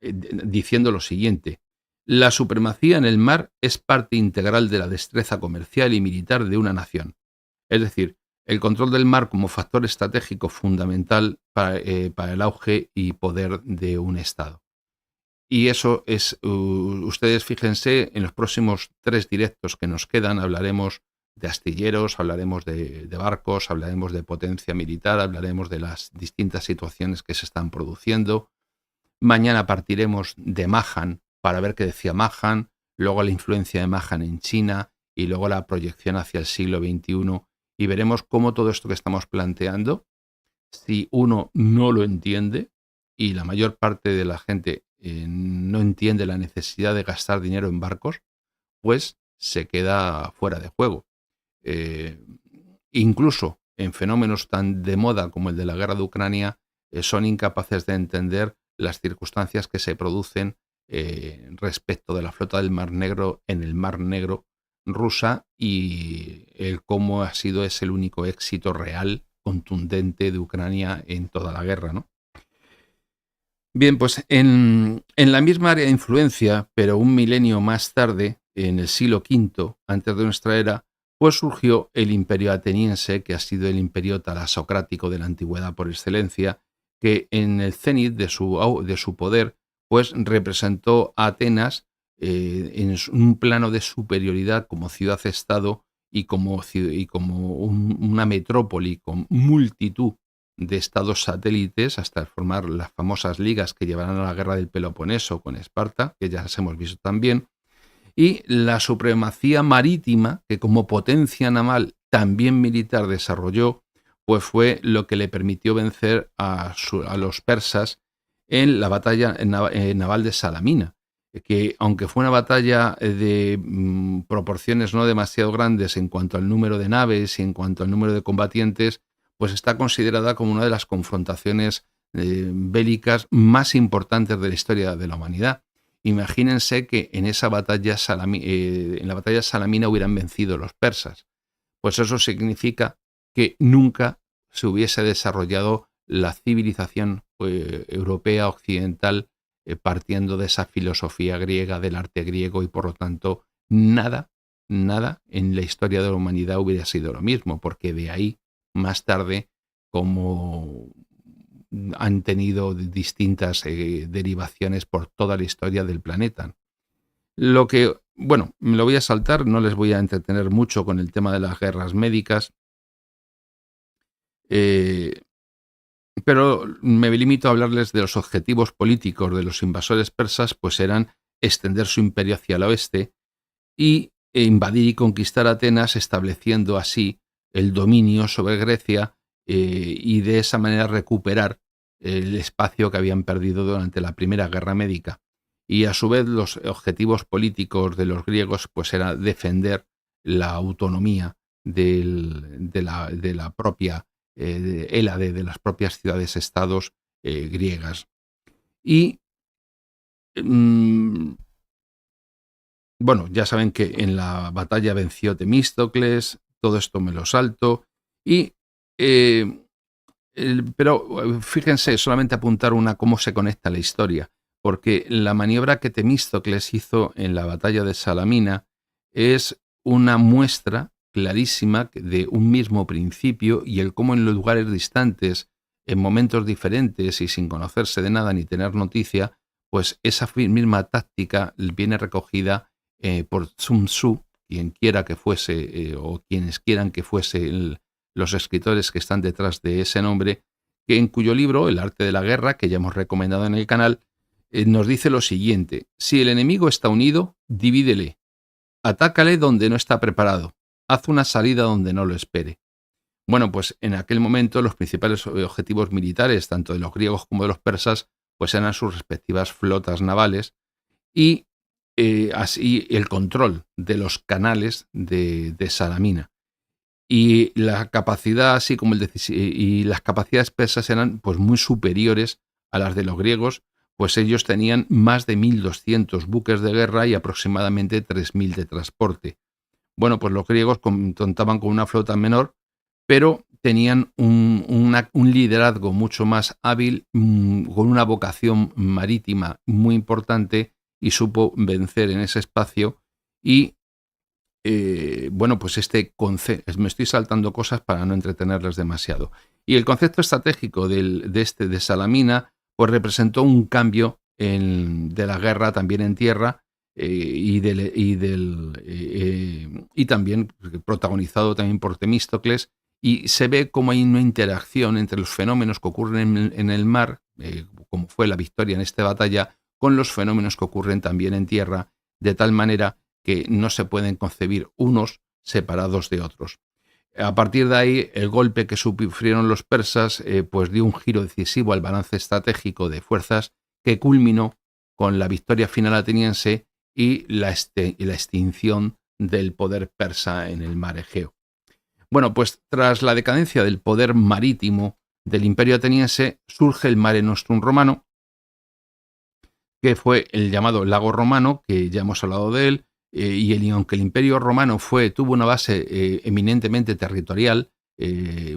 diciendo lo siguiente: la supremacía en el mar es parte integral de la destreza comercial y militar de una nación. Es decir, el control del mar como factor estratégico fundamental para el auge y poder de un Estado. Y eso es, ustedes fíjense, en los próximos 3 directos que nos quedan hablaremos de astilleros, hablaremos de barcos, hablaremos de potencia militar, hablaremos de las distintas situaciones que se están produciendo. Mañana partiremos de Mahan para ver qué decía Mahan, luego la influencia de Mahan en China y luego la proyección hacia el siglo XXI, y veremos cómo todo esto que estamos planteando, si uno no lo entiende, y la mayor parte de la gente no entiende la necesidad de gastar dinero en barcos, pues se queda fuera de juego. Incluso en fenómenos tan de moda como el de la guerra de Ucrania, son incapaces de entender las circunstancias que se producen respecto de la flota del Mar Negro en el Mar Negro, rusa y el cómo ha sido es el único éxito real, contundente de Ucrania en toda la guerra, ¿no? Bien, pues en la misma área de influencia, pero un milenio más tarde, en el siglo V, antes de nuestra era, pues surgió el imperio ateniense, que ha sido el imperio talasocrático de la antigüedad por excelencia, que en el cenit de su poder, pues representó a Atenas en un plano de superioridad como ciudad-estado y como una metrópoli con multitud de estados satélites hasta formar las famosas ligas que llevarán a la guerra del Peloponeso con Esparta, que ya las hemos visto también, y la supremacía marítima que como potencia naval también militar desarrolló, pues fue lo que le permitió vencer a los persas en la batalla naval de Salamina, que aunque fue una batalla de proporciones no demasiado grandes en cuanto al número de naves y en cuanto al número de combatientes, pues está considerada como una de las confrontaciones bélicas más importantes de la historia de la humanidad. Imagínense que en esa batalla en la batalla de Salamina hubieran vencido los persas. Pues eso significa que nunca se hubiese desarrollado la civilización europea occidental partiendo de esa filosofía griega, del arte griego, y por lo tanto nada en la historia de la humanidad hubiera sido lo mismo, porque de ahí más tarde, como han tenido distintas derivaciones por toda la historia del planeta. Lo que, bueno, me lo voy a saltar, no les voy a entretener mucho con el tema de las guerras médicas, pero me limito a hablarles de los objetivos políticos de los invasores persas, pues eran extender su imperio hacia el oeste y invadir y conquistar Atenas, estableciendo así el dominio sobre Grecia y de esa manera recuperar el espacio que habían perdido durante la Primera Guerra Médica. Y a su vez los objetivos políticos de los griegos pues era defender la autonomía de la propia Hélade, de las propias ciudades-estados griegas. Y bueno, ya saben que en la batalla venció Temístocles, todo esto me lo salto, y pero fíjense, solamente apuntar cómo se conecta la historia, porque la maniobra que Temístocles hizo en la batalla de Salamina es una muestra clarísima de un mismo principio y el cómo en los lugares distantes, en momentos diferentes y sin conocerse de nada ni tener noticia, pues esa misma táctica viene recogida por Sun Tzu, quien quiera que fuese o quienes quieran que fuese los escritores que están detrás de ese nombre, que en cuyo libro, El arte de la guerra, que ya hemos recomendado en el canal, nos dice lo siguiente: si el enemigo está unido, divídele, atácale donde no está preparado, haz una salida donde no lo espere. Bueno, pues en aquel momento los principales objetivos militares, tanto de los griegos como de los persas, pues eran sus respectivas flotas navales y así el control de los canales de Salamina. Y la capacidad, así como y las capacidades persas eran pues muy superiores a las de los griegos, pues ellos tenían más de 1.200 buques de guerra y aproximadamente 3.000 de transporte. Bueno, pues los griegos contaban con una flota menor, pero tenían un liderazgo mucho más hábil, con una vocación marítima muy importante, y supo vencer en ese espacio. Y bueno, pues me estoy saltando cosas para no entretenerles demasiado. Y el concepto estratégico de Salamina pues representó un cambio de la guerra también en tierra y también protagonizado también por Temístocles, y se ve como hay una interacción entre los fenómenos que ocurren en el mar, como fue la victoria en esta batalla, con los fenómenos que ocurren también en tierra, de tal manera que no se pueden concebir unos separados de otros. A partir de ahí, el golpe que sufrieron los persas pues dio un giro decisivo al balance estratégico de fuerzas, que culminó con la victoria final ateniense y la extinción del poder persa en el mar Egeo. Bueno, pues tras la decadencia del poder marítimo del imperio ateniense, surge el Mare Nostrum romano, que fue el llamado lago romano, que ya hemos hablado de él, y aunque el Imperio Romano tuvo una base eminentemente territorial,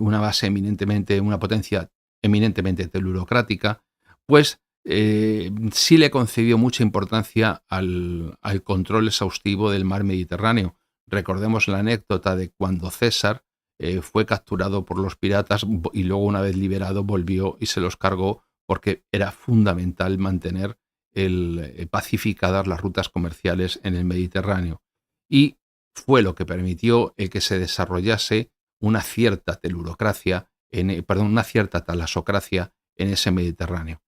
una potencia eminentemente telurocrática, pues sí le concedió mucha importancia al control exhaustivo del mar Mediterráneo. Recordemos la anécdota de cuando César fue capturado por los piratas y luego, una vez liberado, volvió y se los cargó, porque era fundamental mantener pacificadas las rutas comerciales en el Mediterráneo. Y fue lo que permitió el que se desarrollase una cierta telurocracia, una cierta talasocracia en ese Mediterráneo.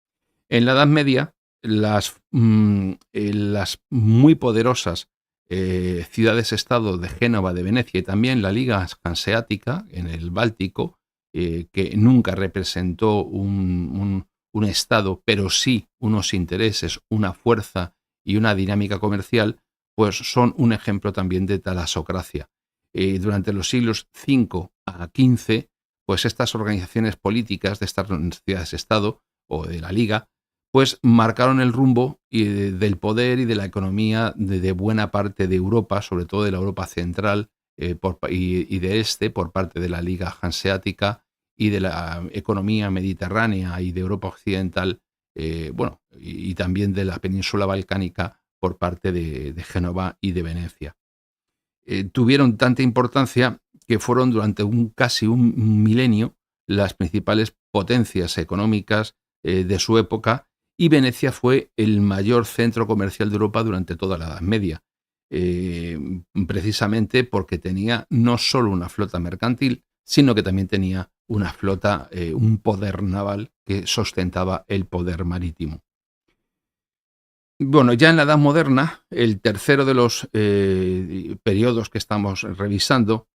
En la Edad Media, las muy poderosas ciudades-estado de Génova, de Venecia y también la Liga Hanseática en el Báltico, que nunca representó un estado, pero sí unos intereses, una fuerza y una dinámica comercial, pues son un ejemplo también de talasocracia. Durante los siglos V a XV, pues estas organizaciones políticas de estas ciudades-estado o de la Liga, pues marcaron el rumbo del poder y de la economía de buena parte de Europa, sobre todo de la Europa central y de este, por parte de la Liga Hanseática, y de la economía mediterránea y de Europa occidental, y también de la península balcánica por parte de Génova y de Venecia. Tuvieron tanta importancia que fueron durante casi un milenio las principales potencias económicas de su época, y Venecia fue el mayor centro comercial de Europa durante toda la Edad Media, precisamente porque tenía no solo una flota mercantil, sino que también tenía una flota, un poder naval que sustentaba el poder marítimo. Bueno, ya en la Edad Moderna, el tercero de los periodos que estamos revisando,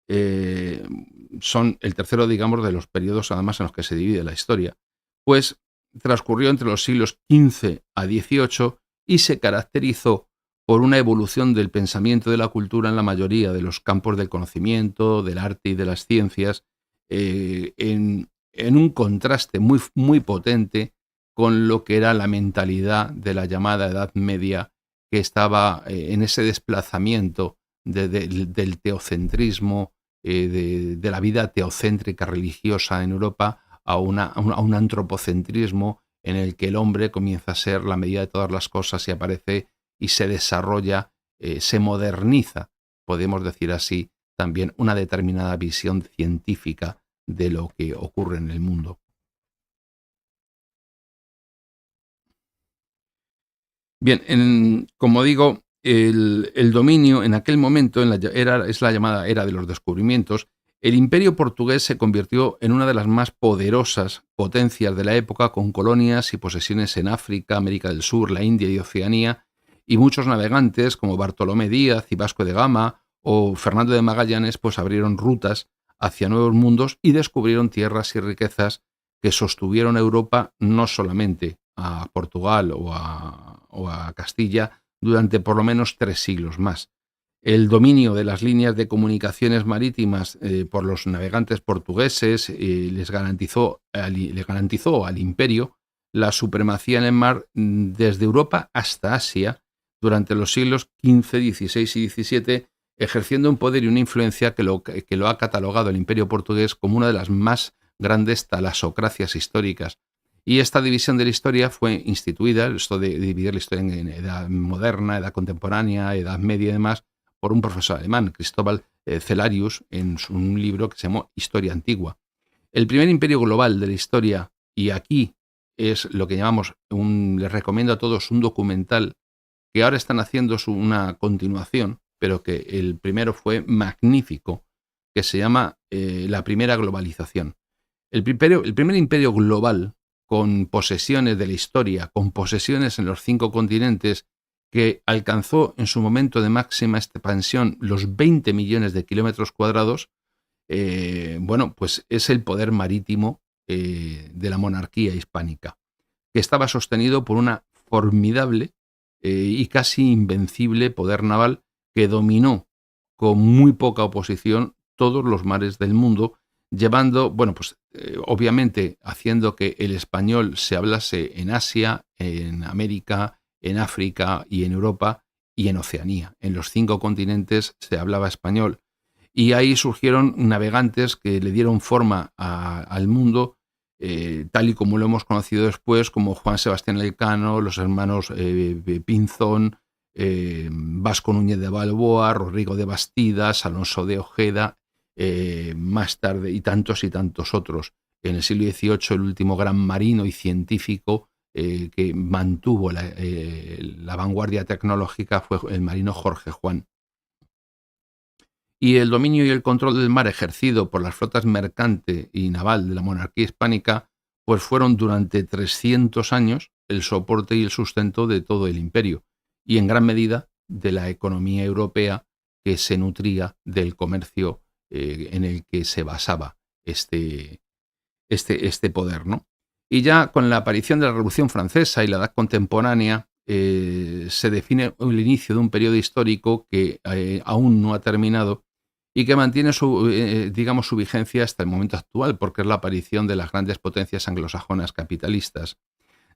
son el tercero, digamos, de los periodos además en los que se divide la historia, pues transcurrió entre los siglos XV a XVIII y se caracterizó por una evolución del pensamiento y de la cultura en la mayoría de los campos del conocimiento, del arte y de las ciencias, en un contraste muy, muy potente con lo que era la mentalidad de la llamada Edad Media, que estaba en ese desplazamiento del teocentrismo, de la vida teocéntrica religiosa en Europa, a un antropocentrismo en el que el hombre comienza a ser la medida de todas las cosas y aparece y se desarrolla, se moderniza, podemos decir así, también una determinada visión científica de lo que ocurre en el mundo. Bien, como digo, el dominio en aquel momento es la llamada era de los descubrimientos. El imperio portugués se convirtió en una de las más poderosas potencias de la época, con colonias y posesiones en África, América del Sur, la India y Oceanía, y muchos navegantes como Bartolomé Díaz y Vasco de Gama o Fernando de Magallanes pues abrieron rutas hacia nuevos mundos y descubrieron tierras y riquezas que sostuvieron a Europa, no solamente a Portugal o a Castilla, durante por lo menos 3 siglos más. El dominio de las líneas de comunicaciones marítimas por los navegantes portugueses le garantizó al imperio la supremacía en el mar desde Europa hasta Asia durante los siglos XV, XVI y XVII, ejerciendo un poder y una influencia que lo ha catalogado el imperio portugués como una de las más grandes talasocracias históricas. Y esta división de la historia fue instituida, esto de dividir la historia en edad moderna, edad contemporánea, edad media y demás, por un profesor alemán, Cristóbal Celarius, en un libro que se llamó Historia Antigua. El primer imperio global de la historia, y aquí es lo que llamamos, les recomiendo a todos un documental que ahora están haciendo una continuación, pero que el primero fue magnífico, que se llama La Primera Globalización. El primer imperio global, con posesiones de la historia, con posesiones en los 5 continentes, que alcanzó en su momento de máxima expansión los 20 millones de kilómetros cuadrados, pues es el poder marítimo de la monarquía hispánica, que estaba sostenido por una formidable y casi invencible poder naval que dominó con muy poca oposición todos los mares del mundo, llevando, obviamente haciendo que el español se hablase en Asia, en América, en África y en Europa, y en Oceanía. En los 5 continentes se hablaba español. Y ahí surgieron navegantes que le dieron forma al mundo, tal y como lo hemos conocido después, como Juan Sebastián Elcano, los hermanos Pinzón, Vasco Núñez de Balboa, Rodrigo de Bastidas, Alonso de Ojeda, más tarde, y tantos otros. En el siglo XVIII, el último gran marino y científico que mantuvo la vanguardia tecnológica fue el marino Jorge Juan. Y el dominio y el control del mar ejercido por las flotas mercante y naval de la monarquía hispánica, pues fueron durante 300 años el soporte y el sustento de todo el imperio, y en gran medida de la economía europea que se nutría del comercio en el que se basaba este poder, ¿no? Y ya con la aparición de la Revolución Francesa y la Edad Contemporánea, se define el inicio de un periodo histórico que aún no ha terminado y que mantiene su vigencia hasta el momento actual, porque es la aparición de las grandes potencias anglosajonas capitalistas.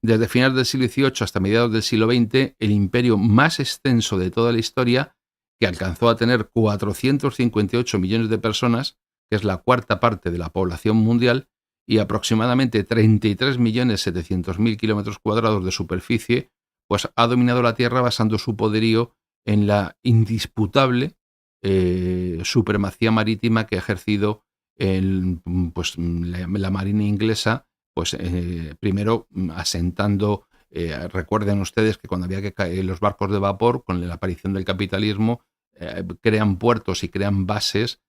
Desde finales del siglo XVIII hasta mediados del siglo XX, el imperio más extenso de toda la historia, que alcanzó a tener 458 millones de personas, que es la cuarta parte de la población mundial, y aproximadamente 33.700.000 kilómetros cuadrados de superficie, pues ha dominado la Tierra basando su poderío en la indisputable supremacía marítima que ha ejercido la marina inglesa, pues primero asentando, recuerden ustedes que cuando había que caer los barcos de vapor, con la aparición del capitalismo, crean puertos y crean bases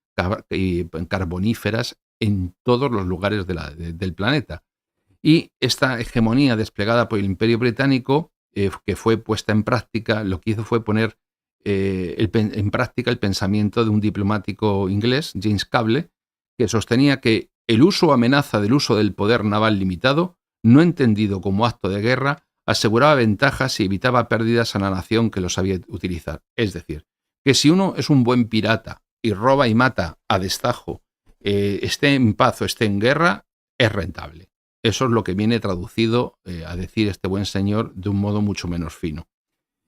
carboníferas en todos los lugares del planeta. Y esta hegemonía desplegada por el Imperio Británico, que fue puesta en práctica, lo que hizo fue poner en práctica el pensamiento de un diplomático inglés, James Cable, que sostenía que el uso o amenaza del uso del poder naval limitado, no entendido como acto de guerra, aseguraba ventajas y evitaba pérdidas a la nación que lo sabía utilizar. Es decir, que si uno es un buen pirata y roba y mata a destajo, esté en paz o esté en guerra, es rentable. Eso es lo que viene traducido a decir este buen señor de un modo mucho menos fino.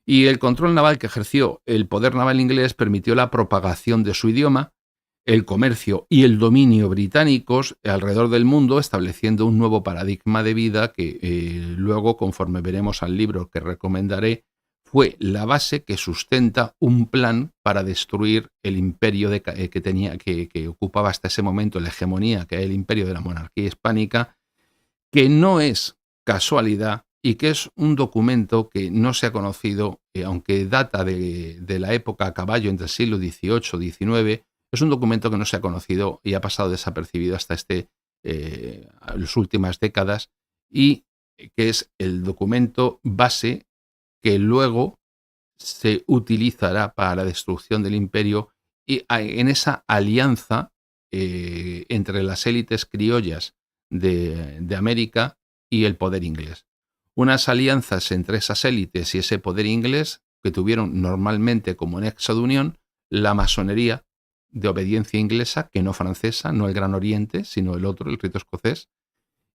Y el control naval que ejerció el poder naval inglés permitió la propagación de su idioma, el comercio y el dominio británicos alrededor del mundo, estableciendo un nuevo paradigma de vida que luego, conforme veremos al libro que recomendaré, fue la base que sustenta un plan para destruir el imperio que ocupaba hasta ese momento la hegemonía, que era el imperio de la monarquía hispánica, que no es casualidad y que es un documento que no se ha conocido, aunque data de la época a caballo entre el siglo XVIII y XIX, es un documento que no se ha conocido y ha pasado desapercibido hasta las últimas décadas, y que es el documento base que luego se utilizará para la destrucción del imperio y en esa alianza entre las élites criollas de América y el poder inglés. Unas alianzas entre esas élites y ese poder inglés que tuvieron normalmente como nexo de unión la masonería de obediencia inglesa, que no francesa, no el Gran Oriente, sino el otro, el rito escocés,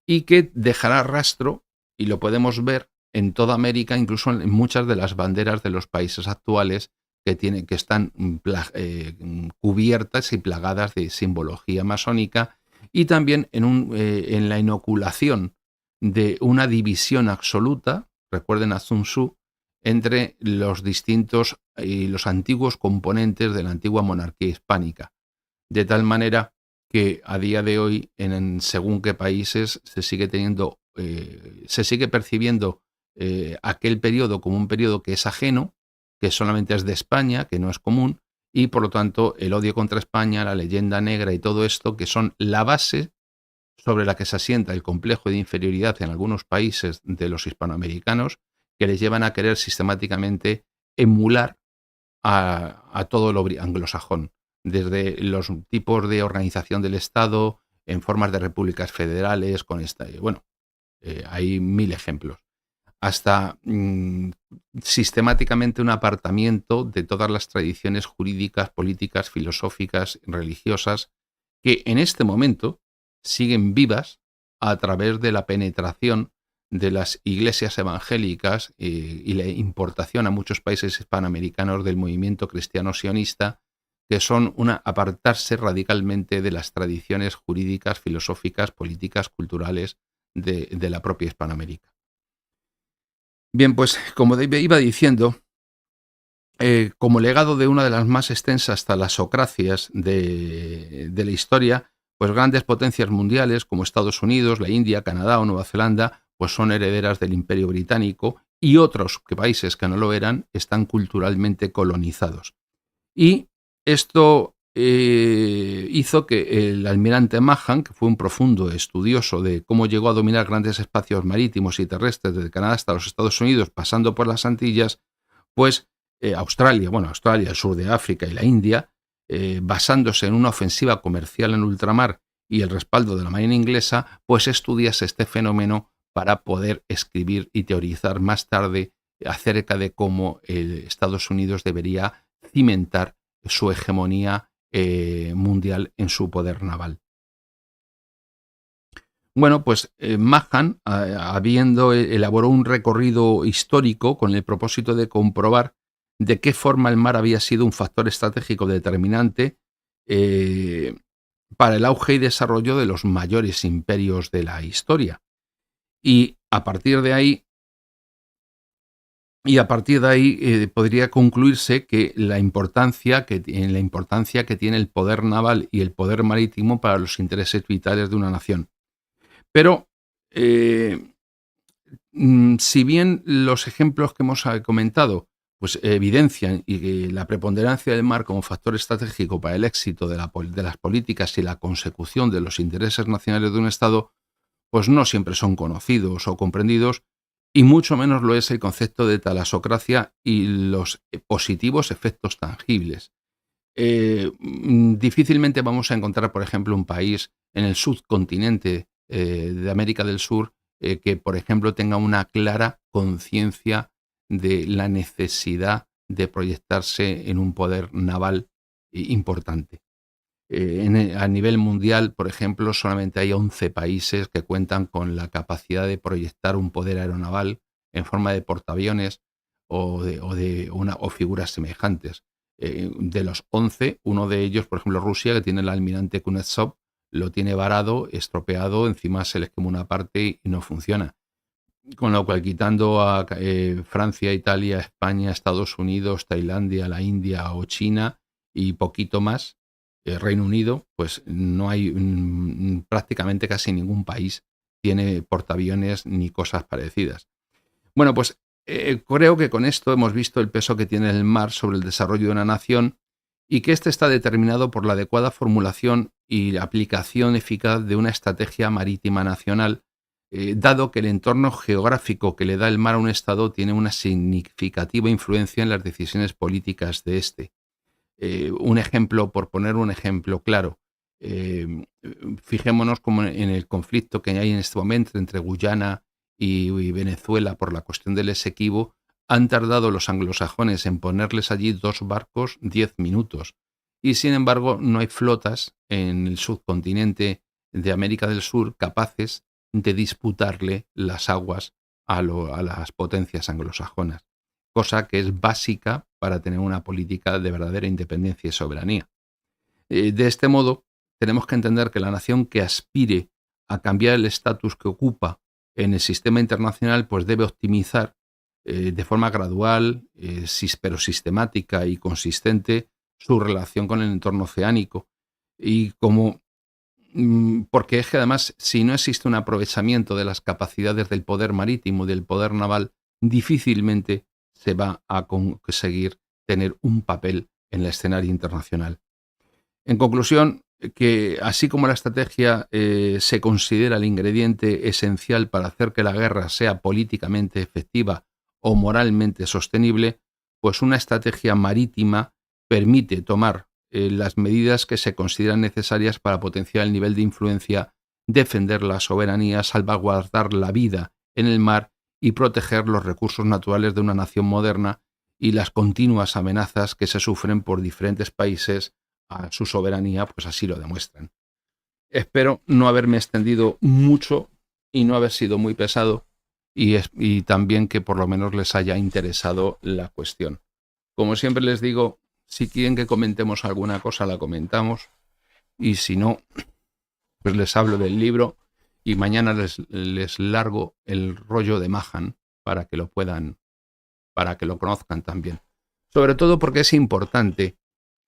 y que dejará rastro, y lo podemos ver en toda América, incluso en muchas de las banderas de los países actuales que están cubiertas y plagadas de simbología masónica, y también en la inoculación de una división absoluta, recuerden a Sun Tzu, entre los distintos y los antiguos componentes de la antigua monarquía hispánica, de tal manera que a día de hoy, según qué países, se sigue percibiendo aquel periodo como un periodo que es ajeno, que solamente es de España, que no es común, y por lo tanto el odio contra España, la leyenda negra y todo esto, que son la base sobre la que se asienta el complejo de inferioridad en algunos países de los hispanoamericanos, que les llevan a querer sistemáticamente emular a todo lo anglosajón, desde los tipos de organización del Estado, en formas de repúblicas federales, hay 1000 ejemplos, hasta sistemáticamente un apartamiento de todas las tradiciones jurídicas, políticas, filosóficas, religiosas, que en este momento siguen vivas a través de la penetración de las iglesias evangélicas y la importación a muchos países hispanoamericanos del movimiento cristiano sionista, que son apartarse radicalmente de las tradiciones jurídicas, filosóficas, políticas, culturales de la propia Hispanoamérica. Bien, pues como iba diciendo, como legado de una de las más extensas talasocracias de la historia, pues grandes potencias mundiales como Estados Unidos, la India, Canadá o Nueva Zelanda, pues son herederas del Imperio Británico, y otros países que no lo eran están culturalmente colonizados. Y esto hizo que el almirante Mahan, que fue un profundo estudioso de cómo llegó a dominar grandes espacios marítimos y terrestres desde Canadá hasta los Estados Unidos, pasando por las Antillas, pues Australia, el sur de África y la India, basándose en una ofensiva comercial en ultramar y el respaldo de la marina inglesa, pues estudiase este fenómeno para poder escribir y teorizar más tarde acerca de cómo Estados Unidos debería cimentar su hegemonía mundial en su poder naval. Bueno, pues Mahan, habiendo elaboró un recorrido histórico con el propósito de comprobar de qué forma el mar había sido un factor estratégico determinante para el auge y desarrollo de los mayores imperios de la historia. Y a partir de ahí podría concluirse que la importancia que tiene el poder naval y el poder marítimo para los intereses vitales de una nación. Pero si bien los ejemplos que hemos comentado pues evidencian la preponderancia del mar como factor estratégico para el éxito de las políticas y la consecución de los intereses nacionales de un Estado, pues no siempre son conocidos o comprendidos, y mucho menos lo es el concepto de talasocracia y los positivos efectos tangibles. Difícilmente vamos a encontrar, por ejemplo, un país en el subcontinente de América del Sur que, por ejemplo, tenga una clara conciencia de la necesidad de proyectarse en un poder naval importante. A nivel mundial, por ejemplo, solamente hay 11 países que cuentan con la capacidad de proyectar un poder aeronaval en forma de portaaviones o figuras semejantes. De los 11, uno de ellos, por ejemplo, Rusia, que tiene el almirante Kuznetsov, lo tiene varado, estropeado, encima se les quema una parte y no funciona. Con lo cual, quitando a Francia, Italia, España, Estados Unidos, Tailandia, la India o China y poquito más, Reino Unido, pues no hay prácticamente casi ningún país tiene portaaviones ni cosas parecidas. Bueno, pues creo que con esto hemos visto el peso que tiene el mar sobre el desarrollo de una nación y que este está determinado por la adecuada formulación y aplicación eficaz de una estrategia marítima nacional, dado que el entorno geográfico que le da el mar a un Estado tiene una significativa influencia en las decisiones políticas de este. Un ejemplo, por poner un ejemplo claro, fijémonos como en el conflicto que hay en este momento entre Guyana y Venezuela por la cuestión del Esequibo. Han tardado los anglosajones en ponerles allí 2 barcos 10 minutos. Y sin embargo, no hay flotas en el subcontinente de América del Sur capaces de disputarle las aguas a las potencias anglosajonas, cosa que es básica para tener una política de verdadera independencia y soberanía. De este modo, tenemos que entender que la nación que aspire a cambiar el estatus que ocupa en el sistema internacional, pues debe optimizar de forma gradual, pero sistemática y consistente, su relación con el entorno oceánico. Y porque es que además, si no existe un aprovechamiento de las capacidades del poder marítimo y del poder naval, difícilmente se va a conseguir tener un papel en el escenario internacional. En conclusión, que así como la estrategia se considera el ingrediente esencial para hacer que la guerra sea políticamente efectiva o moralmente sostenible, pues una estrategia marítima permite tomar las medidas que se consideran necesarias para potenciar el nivel de influencia, defender la soberanía, salvaguardar la vida en el mar y proteger los recursos naturales de una nación moderna y las continuas amenazas que se sufren por diferentes países a su soberanía, pues así lo demuestran. Espero no haberme extendido mucho y no haber sido muy pesado, y también que por lo menos les haya interesado la cuestión. Como siempre les digo, si quieren que comentemos alguna cosa, la comentamos, y si no, pues les hablo del libro y mañana les largo el rollo de Mahan para que lo puedan, para que lo conozcan también. Sobre todo porque es importante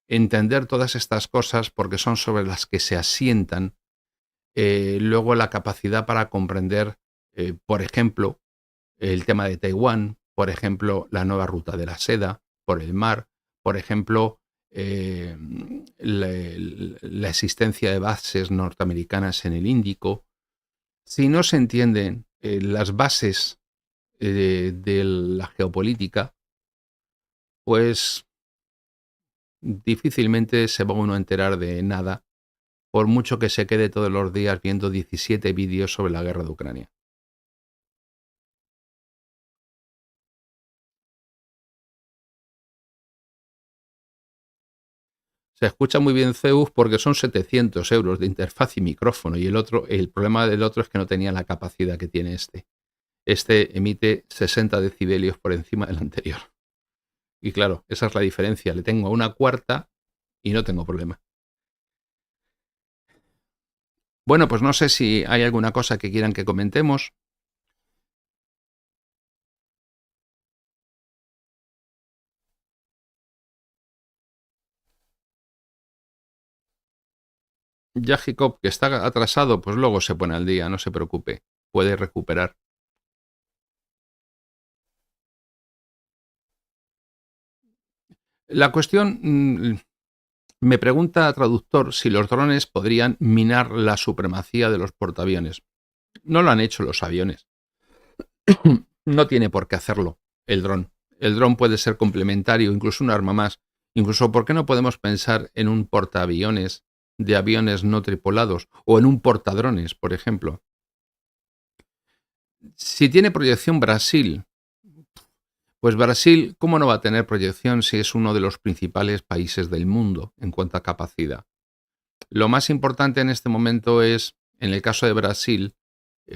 entender todas estas cosas porque son sobre las que se asientan luego la capacidad para comprender, por ejemplo, el tema de Taiwán, por ejemplo, la nueva ruta de la seda por el mar, por ejemplo, la existencia de bases norteamericanas en el Índico. Si no se entienden las bases de la geopolítica, pues difícilmente se va uno a enterar de nada, por mucho que se quede todos los días viendo 17 vídeos sobre la guerra de Ucrania. Se escucha muy bien Zeus porque son 700 euros de interfaz y micrófono, y el problema del otro es que no tenía la capacidad que tiene este. Este emite 60 decibelios por encima del anterior. Y claro, esa es la diferencia. Le tengo a una cuarta y no tengo problema. Bueno, pues no sé si hay alguna cosa que quieran que comentemos. Ya Jacob, que está atrasado, pues luego se pone al día, no se preocupe, puede recuperar. La cuestión, me pregunta traductor si los drones podrían minar la supremacía de los portaaviones. No lo han hecho los aviones. No tiene por qué hacerlo el dron. El dron puede ser complementario, incluso un arma más. Incluso, ¿por qué no podemos pensar en un portaaviones de aviones no tripulados o en un portadrones, por ejemplo? Si tiene proyección Brasil, pues Brasil, ¿cómo no va a tener proyección si es uno de los principales países del mundo en cuanto a capacidad? Lo más importante en este momento es, en el caso de Brasil,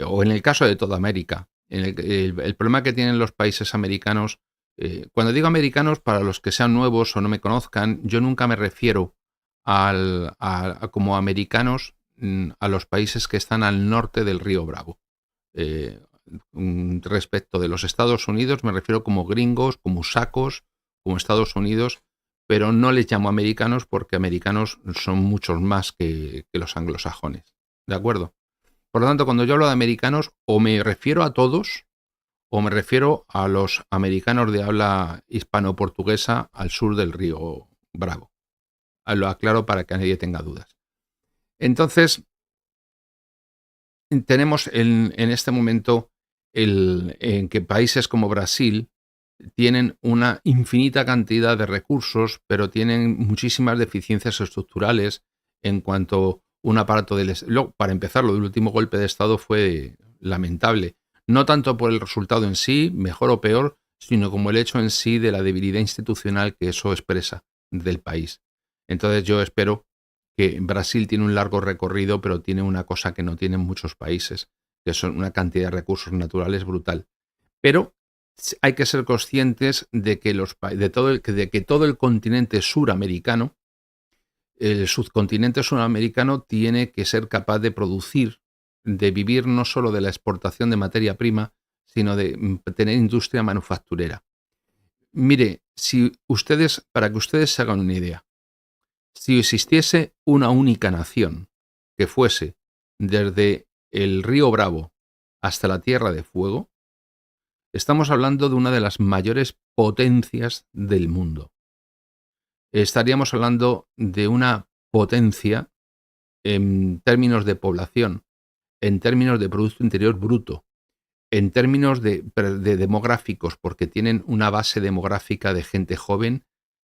o en el caso de toda América, el problema que tienen los países americanos, cuando digo americanos, para los que sean nuevos o no me conozcan, yo nunca me refiero como americanos a los países que están al norte del río Bravo. Respecto de los Estados Unidos, me refiero como gringos, como sacos, como Estados Unidos, pero no les llamo americanos porque americanos son muchos más que los anglosajones. ¿De acuerdo? Por lo tanto, cuando yo hablo de americanos, o me refiero a todos, o me refiero a los americanos de habla hispano-portuguesa al sur del río Bravo. Lo aclaro para que nadie tenga dudas. Entonces, tenemos en este momento en que países como Brasil tienen una infinita cantidad de recursos, pero tienen muchísimas deficiencias estructurales en cuanto a un aparato del... Para empezar, lo del último golpe de Estado fue lamentable. No tanto por el resultado en sí, mejor o peor, sino como el hecho en sí de la debilidad institucional que eso expresa del país. Entonces yo espero que Brasil tiene un largo recorrido, pero tiene una cosa que no tienen muchos países, que son una cantidad de recursos naturales brutal. Pero hay que ser conscientes de que, todo el continente suramericano, el subcontinente suramericano tiene que ser capaz de producir, de vivir no solo de la exportación de materia prima, sino de tener industria manufacturera. Mire, para que ustedes se hagan una idea, si existiese una única nación que fuese desde el río Bravo hasta la Tierra de Fuego, estamos hablando de una de las mayores potencias del mundo. Estaríamos hablando de una potencia en términos de población, en términos de Producto Interior Bruto, en términos de demográficos, porque tienen una base demográfica de gente joven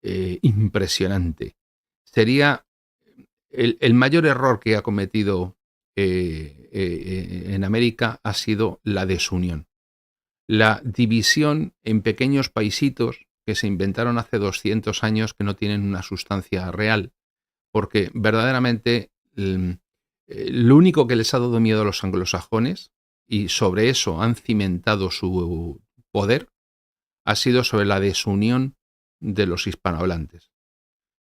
impresionante. Sería el mayor error que ha cometido en América ha sido la desunión. La división en pequeños paisitos que se inventaron hace 200 años que no tienen una sustancia real, porque verdaderamente lo único que les ha dado miedo a los anglosajones y sobre eso han cimentado su poder, ha sido sobre la desunión de los hispanohablantes.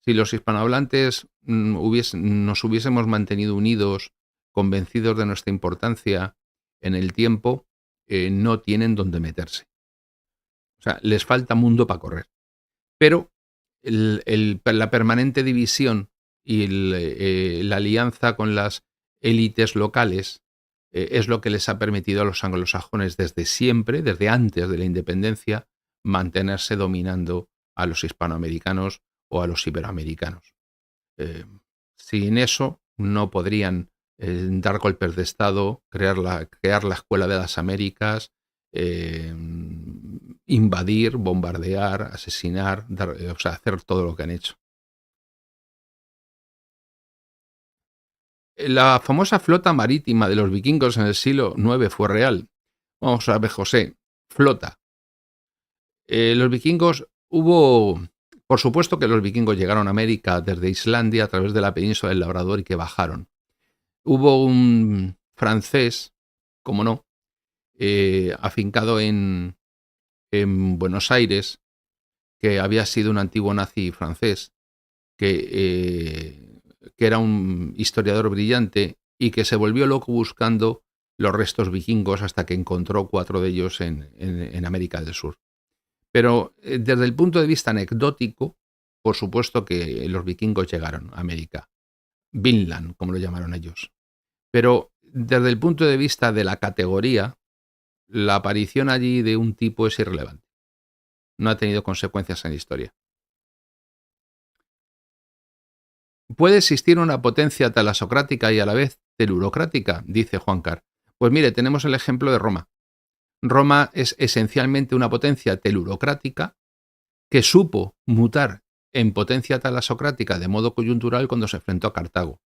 Si los hispanohablantes nos hubiésemos mantenido unidos, convencidos de nuestra importancia en el tiempo, no tienen dónde meterse. O sea, les falta mundo para correr. Pero la permanente división y la alianza con las élites locales es lo que les ha permitido a los anglosajones desde siempre, desde antes de la independencia, mantenerse dominando a los hispanoamericanos o a los iberoamericanos. Sin eso no podrían dar golpes de Estado, crear la Escuela de las Américas, invadir, bombardear, asesinar, hacer todo lo que han hecho. La famosa flota marítima de los vikingos en el siglo IX fue real. Vamos a ver, José, flota. Los vikingos por supuesto que los vikingos llegaron a América desde Islandia a través de la península del Labrador y que bajaron. Hubo un francés, como no, afincado en Buenos Aires, que había sido un antiguo nazi francés, que era un historiador brillante y que se volvió loco buscando los restos vikingos hasta que encontró 4 de ellos en América del Sur. Pero desde el punto de vista anecdótico, por supuesto que los vikingos llegaron a América. Vinland, como lo llamaron ellos. Pero desde el punto de vista de la categoría, la aparición allí de un tipo es irrelevante. No ha tenido consecuencias en la historia. ¿Puede existir una potencia talasocrática y a la vez telurocrática?, dice Juan Car. Pues mire, tenemos el ejemplo de Roma. Roma es esencialmente una potencia telurocrática que supo mutar en potencia talasocrática de modo coyuntural cuando se enfrentó a Cartago,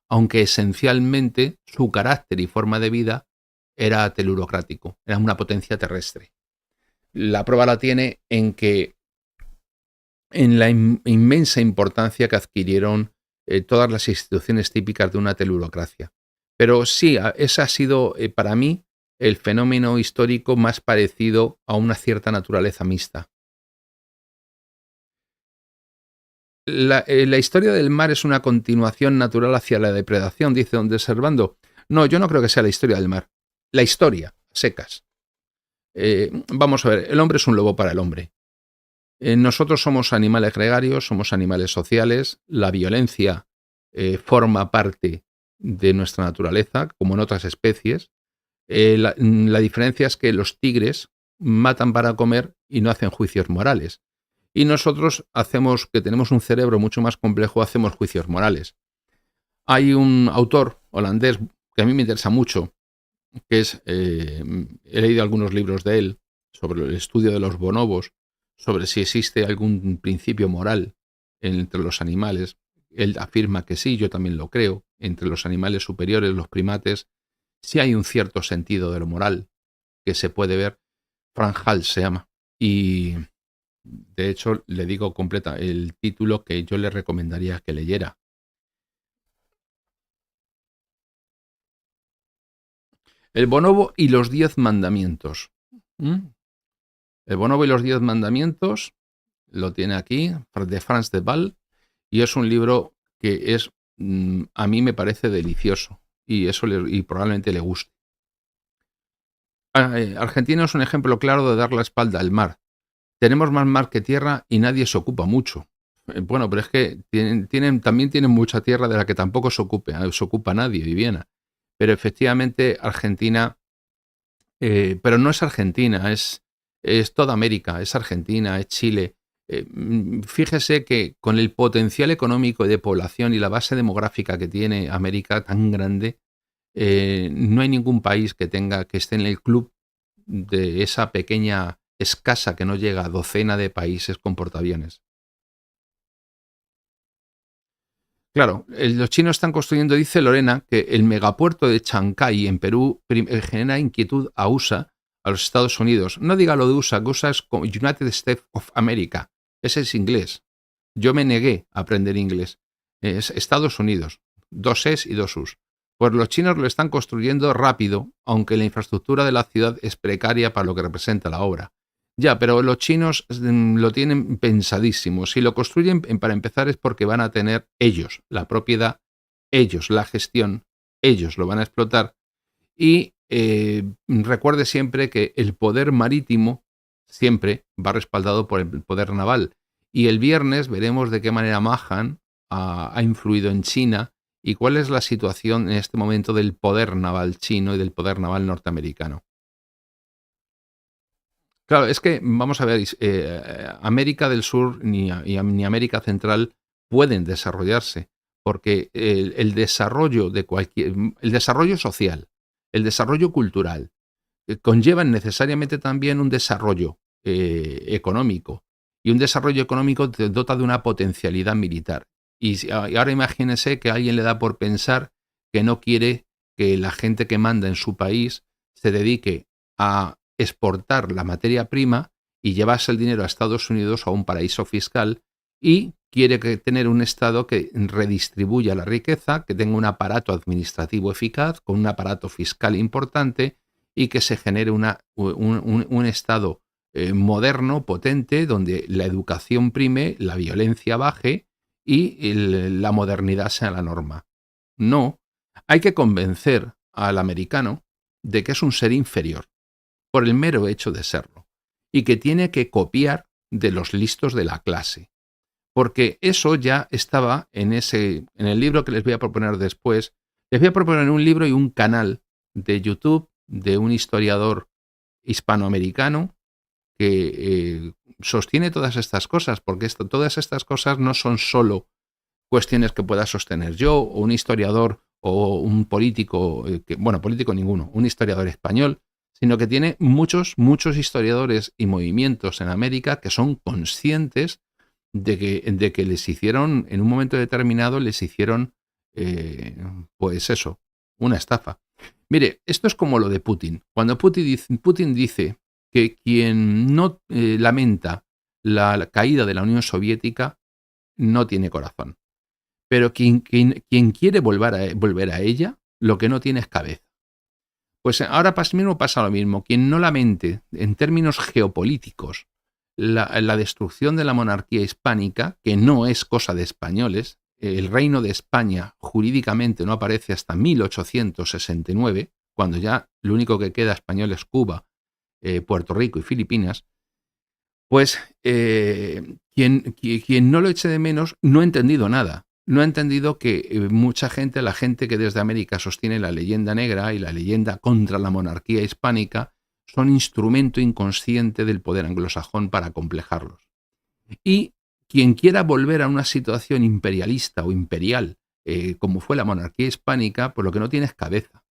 aunque esencialmente su carácter y forma de vida era telurocrático, era una potencia terrestre. La prueba la tiene en la inmensa importancia que adquirieron todas las instituciones típicas de una telurocracia. Pero sí, ese ha sido para mí el fenómeno histórico más parecido a una cierta naturaleza mixta. La historia del mar es una continuación natural hacia la depredación, dice don Servando. No, yo no creo que sea la historia del mar. La historia, secas. Vamos a ver, el hombre es un lobo para el hombre. Nosotros somos animales gregarios, somos animales sociales. La violencia forma parte de nuestra naturaleza, como en otras especies. La diferencia es que los tigres matan para comer y no hacen juicios morales. Y nosotros que tenemos un cerebro mucho más complejo, hacemos juicios morales. Hay un autor holandés que a mí me interesa mucho, que he leído algunos libros de él sobre el estudio de los bonobos, sobre si existe algún principio moral entre los animales. Él afirma que sí, yo también lo creo. Entre los animales superiores, los primates, sí hay un cierto sentido de lo moral que se puede ver. Frank Hall se llama. Y de hecho le digo completa el título que yo le recomendaría que leyera. El bonobo y los 10 mandamientos. El bonobo y los 10 mandamientos lo tiene aquí, de Frans de Waal, y es un libro que a mí me parece delicioso y probablemente le guste. Argentina es un ejemplo claro de dar la espalda al mar. Tenemos más mar que tierra y nadie se ocupa mucho. Bueno, pero es que también tienen mucha tierra de la que tampoco se ocupa nadie, Viviana. Pero efectivamente Argentina, pero no es Argentina, es toda América, es Argentina, es Chile. Fíjese que con el potencial económico y de población y la base demográfica que tiene América tan grande, no hay ningún país que esté en el club de esa pequeña, escasa, que no llega a docena de países con portaaviones. Claro, los chinos están construyendo, dice Lorena, que el megapuerto de Chancay en Perú genera inquietud a USA, a los Estados Unidos. No diga lo de USA, que USA es como United States of America. Ese es inglés. Yo me negué a aprender inglés. Es Estados Unidos. 2 es y 2 us. Pues los chinos lo están construyendo rápido, aunque la infraestructura de la ciudad es precaria para lo que representa la obra. Ya, pero los chinos lo tienen pensadísimo. Si lo construyen, para empezar, es porque van a tener ellos la propiedad, ellos la gestión, ellos lo van a explotar. Y recuerde siempre que el poder marítimo siempre va respaldado por el poder naval. Y el viernes veremos de qué manera Mahan ha influido en China y cuál es la situación en este momento del poder naval chino y del poder naval norteamericano. Claro, es que, vamos a ver, América del Sur ni América Central pueden desarrollarse, porque el desarrollo de el desarrollo social, el desarrollo cultural, conllevan necesariamente también un desarrollo económico. Y un desarrollo económico te dota de una potencialidad militar. Y ahora imagínense que a alguien le da por pensar que no quiere que la gente que manda en su país se dedique a exportar la materia prima y llevarse el dinero a Estados Unidos o a un paraíso fiscal, y quiere tener un Estado que redistribuya la riqueza, que tenga un aparato administrativo eficaz, con un aparato fiscal importante, y que se genere un Estado moderno, potente, donde la educación prime, la violencia baje y la modernidad sea la norma. No, hay que convencer al americano de que es un ser inferior por el mero hecho de serlo y que tiene que copiar de los listos de la clase. Porque eso ya estaba en el libro que les voy a proponer después. Les voy a proponer un libro y un canal de YouTube de un historiador hispanoamericano que sostiene todas estas cosas, porque todas estas cosas no son solo cuestiones que pueda sostener yo o un historiador o un político, político ninguno, un historiador español, sino que tiene muchos historiadores y movimientos en América que son conscientes de que les hicieron, en un momento determinado, les hicieron, pues eso, una estafa. Mire, esto es como lo de Putin. Cuando Putin dice que quien no lamenta la caída de la Unión Soviética no tiene corazón. Pero quien quiere volver a ella, lo que no tiene es cabeza. Pues ahora mismo pasa lo mismo. Quien no lamente, en términos geopolíticos, la destrucción de la monarquía hispánica, que no es cosa de españoles, el reino de España jurídicamente no aparece hasta 1869, cuando ya lo único que queda español es Cuba, Puerto Rico y Filipinas, pues quien no lo eche de menos no ha entendido nada. No ha entendido que mucha gente, la gente que desde América sostiene la leyenda negra y la leyenda contra la monarquía hispánica, son instrumento inconsciente del poder anglosajón para acomplejarlos. Y quien quiera volver a una situación imperialista o imperial, como fue la monarquía hispánica, pues lo que no tiene es cabeza.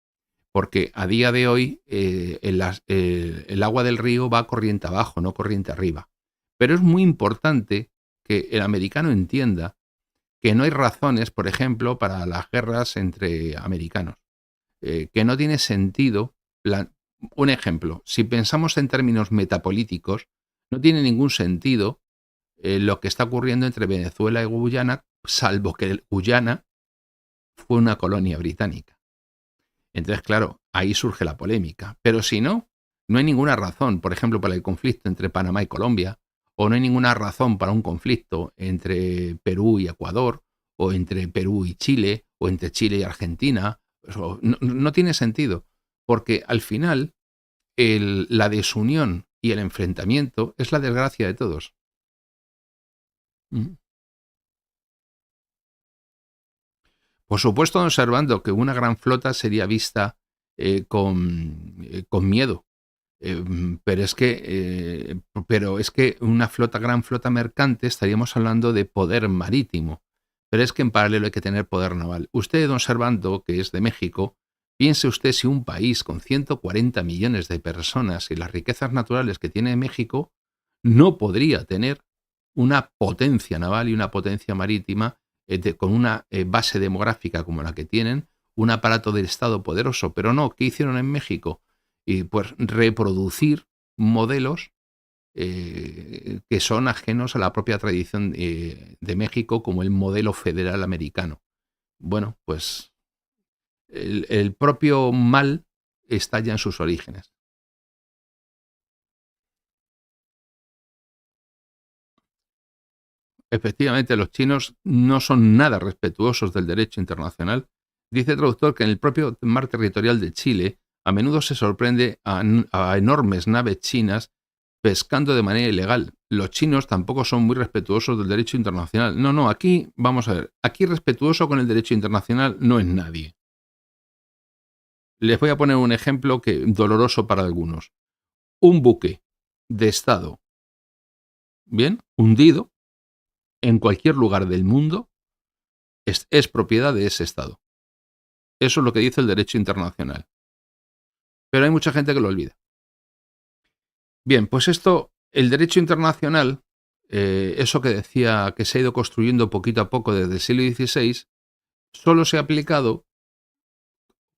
Porque a día de hoy el agua del río va corriente abajo, no corriente arriba. Pero es muy importante que el americano entienda que no hay razones, por ejemplo, para las guerras entre americanos, que no tiene sentido. Un ejemplo, si pensamos en términos metapolíticos, no tiene ningún sentido lo que está ocurriendo entre Venezuela y Guyana, salvo que Guyana fue una colonia británica. Entonces, claro, ahí surge la polémica. Pero si no, no hay ninguna razón, por ejemplo, para el conflicto entre Panamá y Colombia, o no hay ninguna razón para un conflicto entre Perú y Ecuador, o entre Perú y Chile, o entre Chile y Argentina. No tiene sentido, porque al final la desunión y el enfrentamiento es la desgracia de todos. Por supuesto, don Servando, que una gran flota sería vista con miedo. Pero es que una gran flota mercante, estaríamos hablando de poder marítimo. Pero es que en paralelo hay que tener poder naval. Usted, don Servando, que es de México, piense usted si un país con 140 millones de personas y las riquezas naturales que tiene México no podría tener una potencia naval y una potencia marítima con una base demográfica como la que tienen, un aparato del Estado poderoso. Pero no, ¿qué hicieron en México? Y pues reproducir modelos que son ajenos a la propia tradición de México, como el modelo federal americano. Bueno, pues el propio mal está ya en sus orígenes. Efectivamente, los chinos no son nada respetuosos del derecho internacional. Dice el traductor que en el propio mar territorial de Chile a menudo se sorprende a enormes naves chinas pescando de manera ilegal. Los chinos tampoco son muy respetuosos del derecho internacional. No, aquí, vamos a ver, aquí respetuoso con el derecho internacional no es nadie. Les voy a poner un ejemplo doloroso para algunos. Un buque de Estado, bien, hundido en cualquier lugar del mundo, es propiedad de ese Estado. Eso es lo que dice el derecho internacional. Pero hay mucha gente que lo olvida. Bien, pues el derecho internacional, eso que decía que se ha ido construyendo poquito a poco desde el siglo XVI, solo se ha aplicado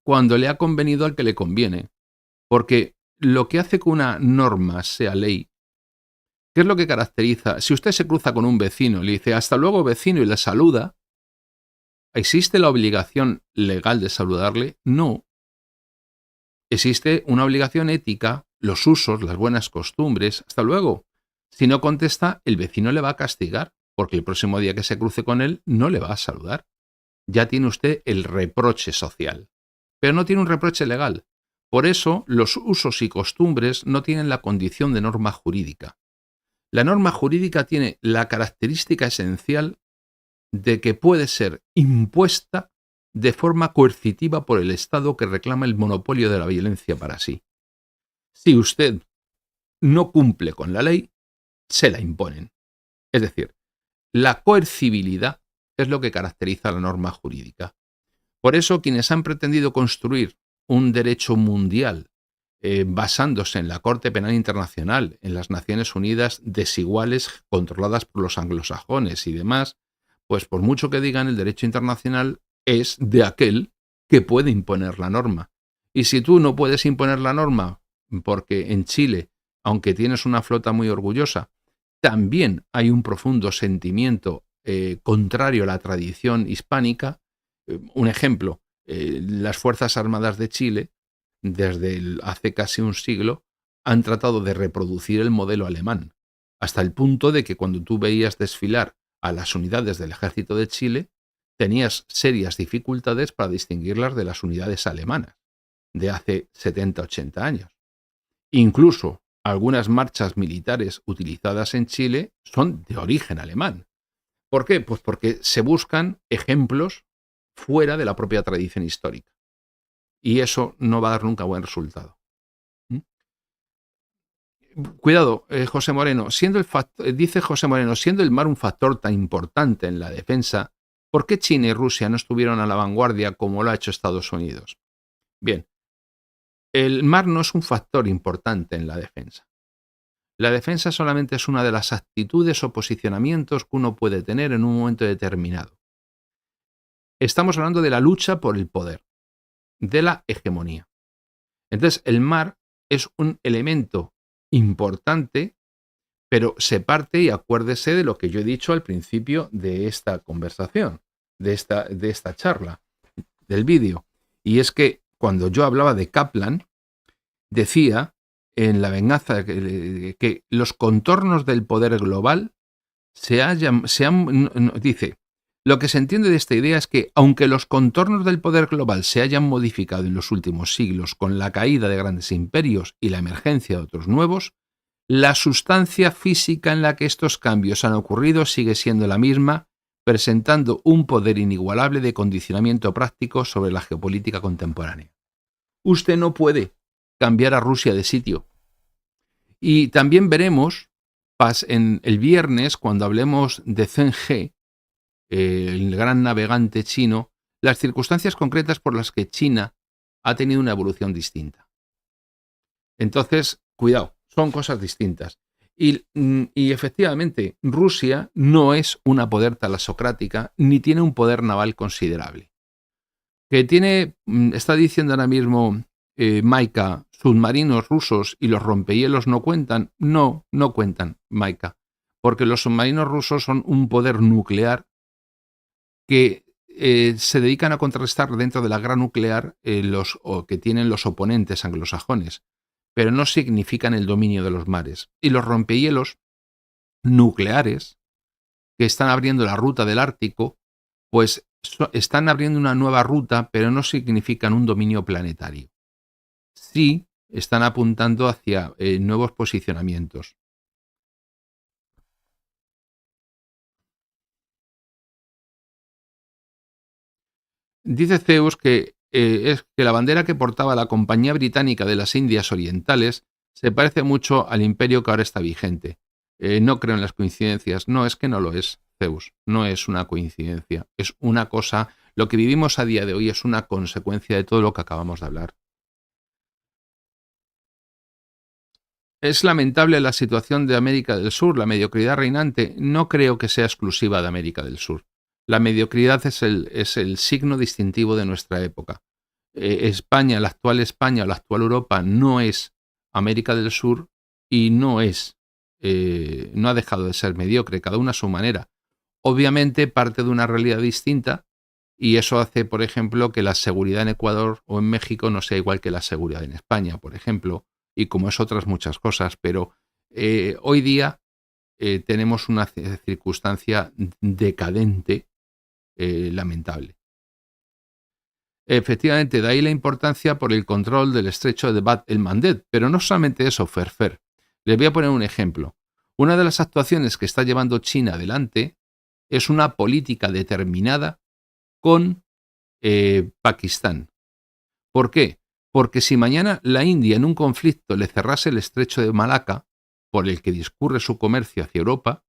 cuando le ha convenido al que le conviene. Porque lo que hace que una norma sea ley, ¿qué es lo que caracteriza? Si usted se cruza con un vecino y le dice hasta luego vecino y le saluda, ¿existe la obligación legal de saludarle? No. Existe una obligación ética, los usos, las buenas costumbres. Hasta luego. Si no contesta, el vecino le va a castigar, porque el próximo día que se cruce con él no le va a saludar. Ya tiene usted el reproche social, pero no tiene un reproche legal. Por eso, los usos y costumbres no tienen la condición de norma jurídica. La norma jurídica tiene la característica esencial de que puede ser impuesta de forma coercitiva por el Estado que reclama el monopolio de la violencia para sí. Si usted no cumple con la ley, se la imponen. Es decir, la coercibilidad es lo que caracteriza la norma jurídica. Por eso, quienes han pretendido construir un derecho mundial basándose en la Corte Penal Internacional, en las Naciones Unidas desiguales controladas por los anglosajones y demás, pues por mucho que digan, el derecho internacional es de aquel que puede imponer la norma. Y si tú no puedes imponer la norma, porque en Chile, aunque tienes una flota muy orgullosa, también hay un profundo sentimiento contrario a la tradición hispánica. Un ejemplo, las Fuerzas Armadas de Chile, desde hace casi un siglo, han tratado de reproducir el modelo alemán, hasta el punto de que cuando tú veías desfilar a las unidades del ejército de Chile, tenías serias dificultades para distinguirlas de las unidades alemanas de hace 70-80 años. Incluso algunas marchas militares utilizadas en Chile son de origen alemán. ¿Por qué? Pues porque se buscan ejemplos fuera de la propia tradición histórica. Y eso no va a dar nunca buen resultado. Cuidado, José Moreno, dice José Moreno, siendo el mar un factor tan importante en la defensa, ¿por qué China y Rusia no estuvieron a la vanguardia como lo ha hecho Estados Unidos? Bien, el mar no es un factor importante en la defensa. La defensa solamente es una de las actitudes o posicionamientos que uno puede tener en un momento determinado. Estamos hablando de la lucha por el poder, de la hegemonía. Entonces, el mar es un elemento importante, pero se parte, y acuérdese de lo que yo he dicho al principio de esta conversación, de esta charla, del vídeo. Y es que cuando yo hablaba de Kaplan, decía en La venganza que los contornos del poder global dice, lo que se entiende de esta idea es que, aunque los contornos del poder global se hayan modificado en los últimos siglos con la caída de grandes imperios y la emergencia de otros nuevos, la sustancia física en la que estos cambios han ocurrido sigue siendo la misma, presentando un poder inigualable de condicionamiento práctico sobre la geopolítica contemporánea. Usted no puede cambiar a Rusia de sitio. Y también veremos en el viernes, cuando hablemos de Zheng He, el gran navegante chino, las circunstancias concretas por las que China ha tenido una evolución distinta. Entonces, cuidado, son cosas distintas. Y efectivamente, Rusia no es una poder talasocrática ni tiene un poder naval considerable. Que está diciendo ahora mismo Maika, submarinos rusos y los rompehielos no cuentan. No cuentan, Maika, porque los submarinos rusos son un poder nuclear que se dedican a contrarrestar dentro de la guerra nuclear que tienen los oponentes anglosajones, pero no significan el dominio de los mares. Y los rompehielos nucleares que están abriendo la ruta del Ártico, pues están abriendo una nueva ruta, pero no significan un dominio planetario. Sí están apuntando hacia nuevos posicionamientos. Dice Zeus que es que la bandera que portaba la Compañía Británica de las Indias Orientales se parece mucho al imperio que ahora está vigente. No creo en las coincidencias. No, es que no lo es, Zeus. No es una coincidencia. Es una cosa. Lo que vivimos a día de hoy es una consecuencia de todo lo que acabamos de hablar. Es lamentable la situación de América del Sur, la mediocridad reinante. No creo que sea exclusiva de América del Sur. La mediocridad es el signo distintivo de nuestra época. España, la actual España, la actual Europa no es América del Sur y no ha dejado de ser mediocre, cada una a su manera. Obviamente parte de una realidad distinta y eso hace, por ejemplo, que la seguridad en Ecuador o en México no sea igual que la seguridad en España, por ejemplo, y como es otras muchas cosas, pero hoy día tenemos una circunstancia decadente lamentable. Efectivamente, de ahí la importancia por el control del estrecho de Bab el-Mandeb, pero no solamente eso, Ferfer. Les voy a poner un ejemplo. Una de las actuaciones que está llevando China adelante es una política determinada con Pakistán. ¿Por qué? Porque si mañana la India en un conflicto le cerrase el estrecho de Malaca, por el que discurre su comercio hacia Europa,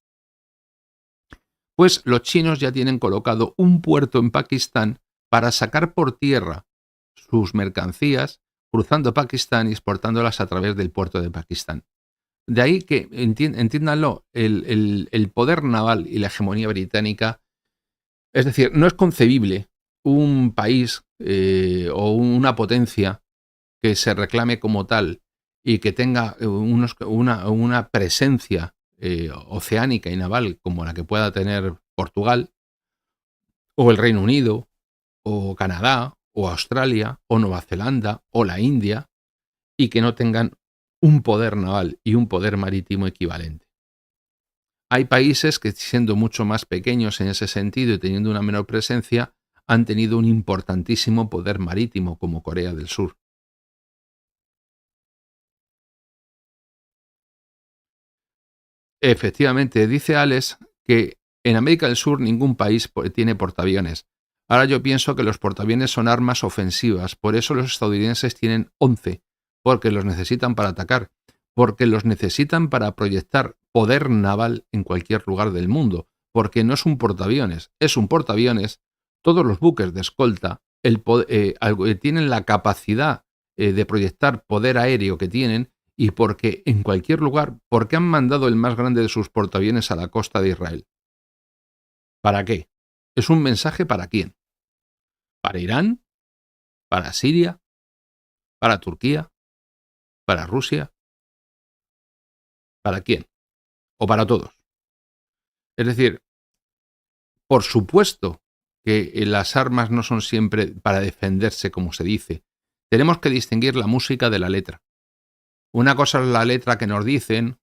pues los chinos ya tienen colocado un puerto en Pakistán para sacar por tierra sus mercancías, cruzando Pakistán y exportándolas a través del puerto de Pakistán. De ahí que, entiéndanlo, el poder naval y la hegemonía británica, es decir, no es concebible un país o una potencia que se reclame como tal y que tenga una presencia oceánica y naval como la que pueda tener Portugal, o el Reino Unido, o Canadá, o Australia, o Nueva Zelanda, o la India, y que no tengan un poder naval y un poder marítimo equivalente. Hay países que, siendo mucho más pequeños en ese sentido y teniendo una menor presencia, han tenido un importantísimo poder marítimo, como Corea del Sur. Efectivamente, dice Alex que en América del Sur ningún país tiene portaaviones. Ahora yo pienso que los portaaviones son armas ofensivas, por eso los estadounidenses tienen 11, porque los necesitan para atacar, porque los necesitan para proyectar poder naval en cualquier lugar del mundo, porque no es un portaaviones, es un portaaviones. Todos los buques de escolta tienen la capacidad de proyectar poder aéreo que tienen y porque en cualquier lugar, ¿por qué han mandado el más grande de sus portaaviones a la costa de Israel? ¿Para qué? ¿Es un mensaje para quién? ¿Para Irán? ¿Para Siria? ¿Para Turquía? ¿Para Rusia? ¿Para quién? ¿O para todos? Es decir, por supuesto que las armas no son siempre para defenderse, como se dice. Tenemos que distinguir la música de la letra. Una cosa es la letra que nos dicen.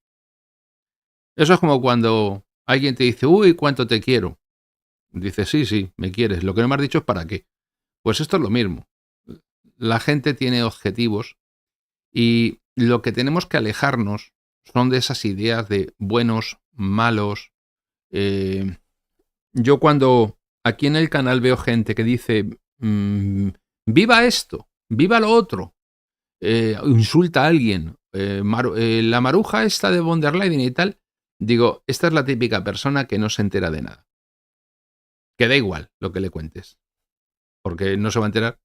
Eso es como cuando alguien te dice, uy, cuánto te quiero. Dice, sí, sí, me quieres. Lo que no me has dicho es para qué. Pues esto es lo mismo. La gente tiene objetivos y lo que tenemos que alejarnos son de esas ideas de buenos, malos. Eh, yo cuando aquí en el canal veo gente que dice, viva esto, viva lo otro, insulta a alguien, la maruja esta de von der Leyen y tal, digo, esta es la típica persona que no se entera de nada. Que da igual lo que le cuentes, porque no se va a enterar.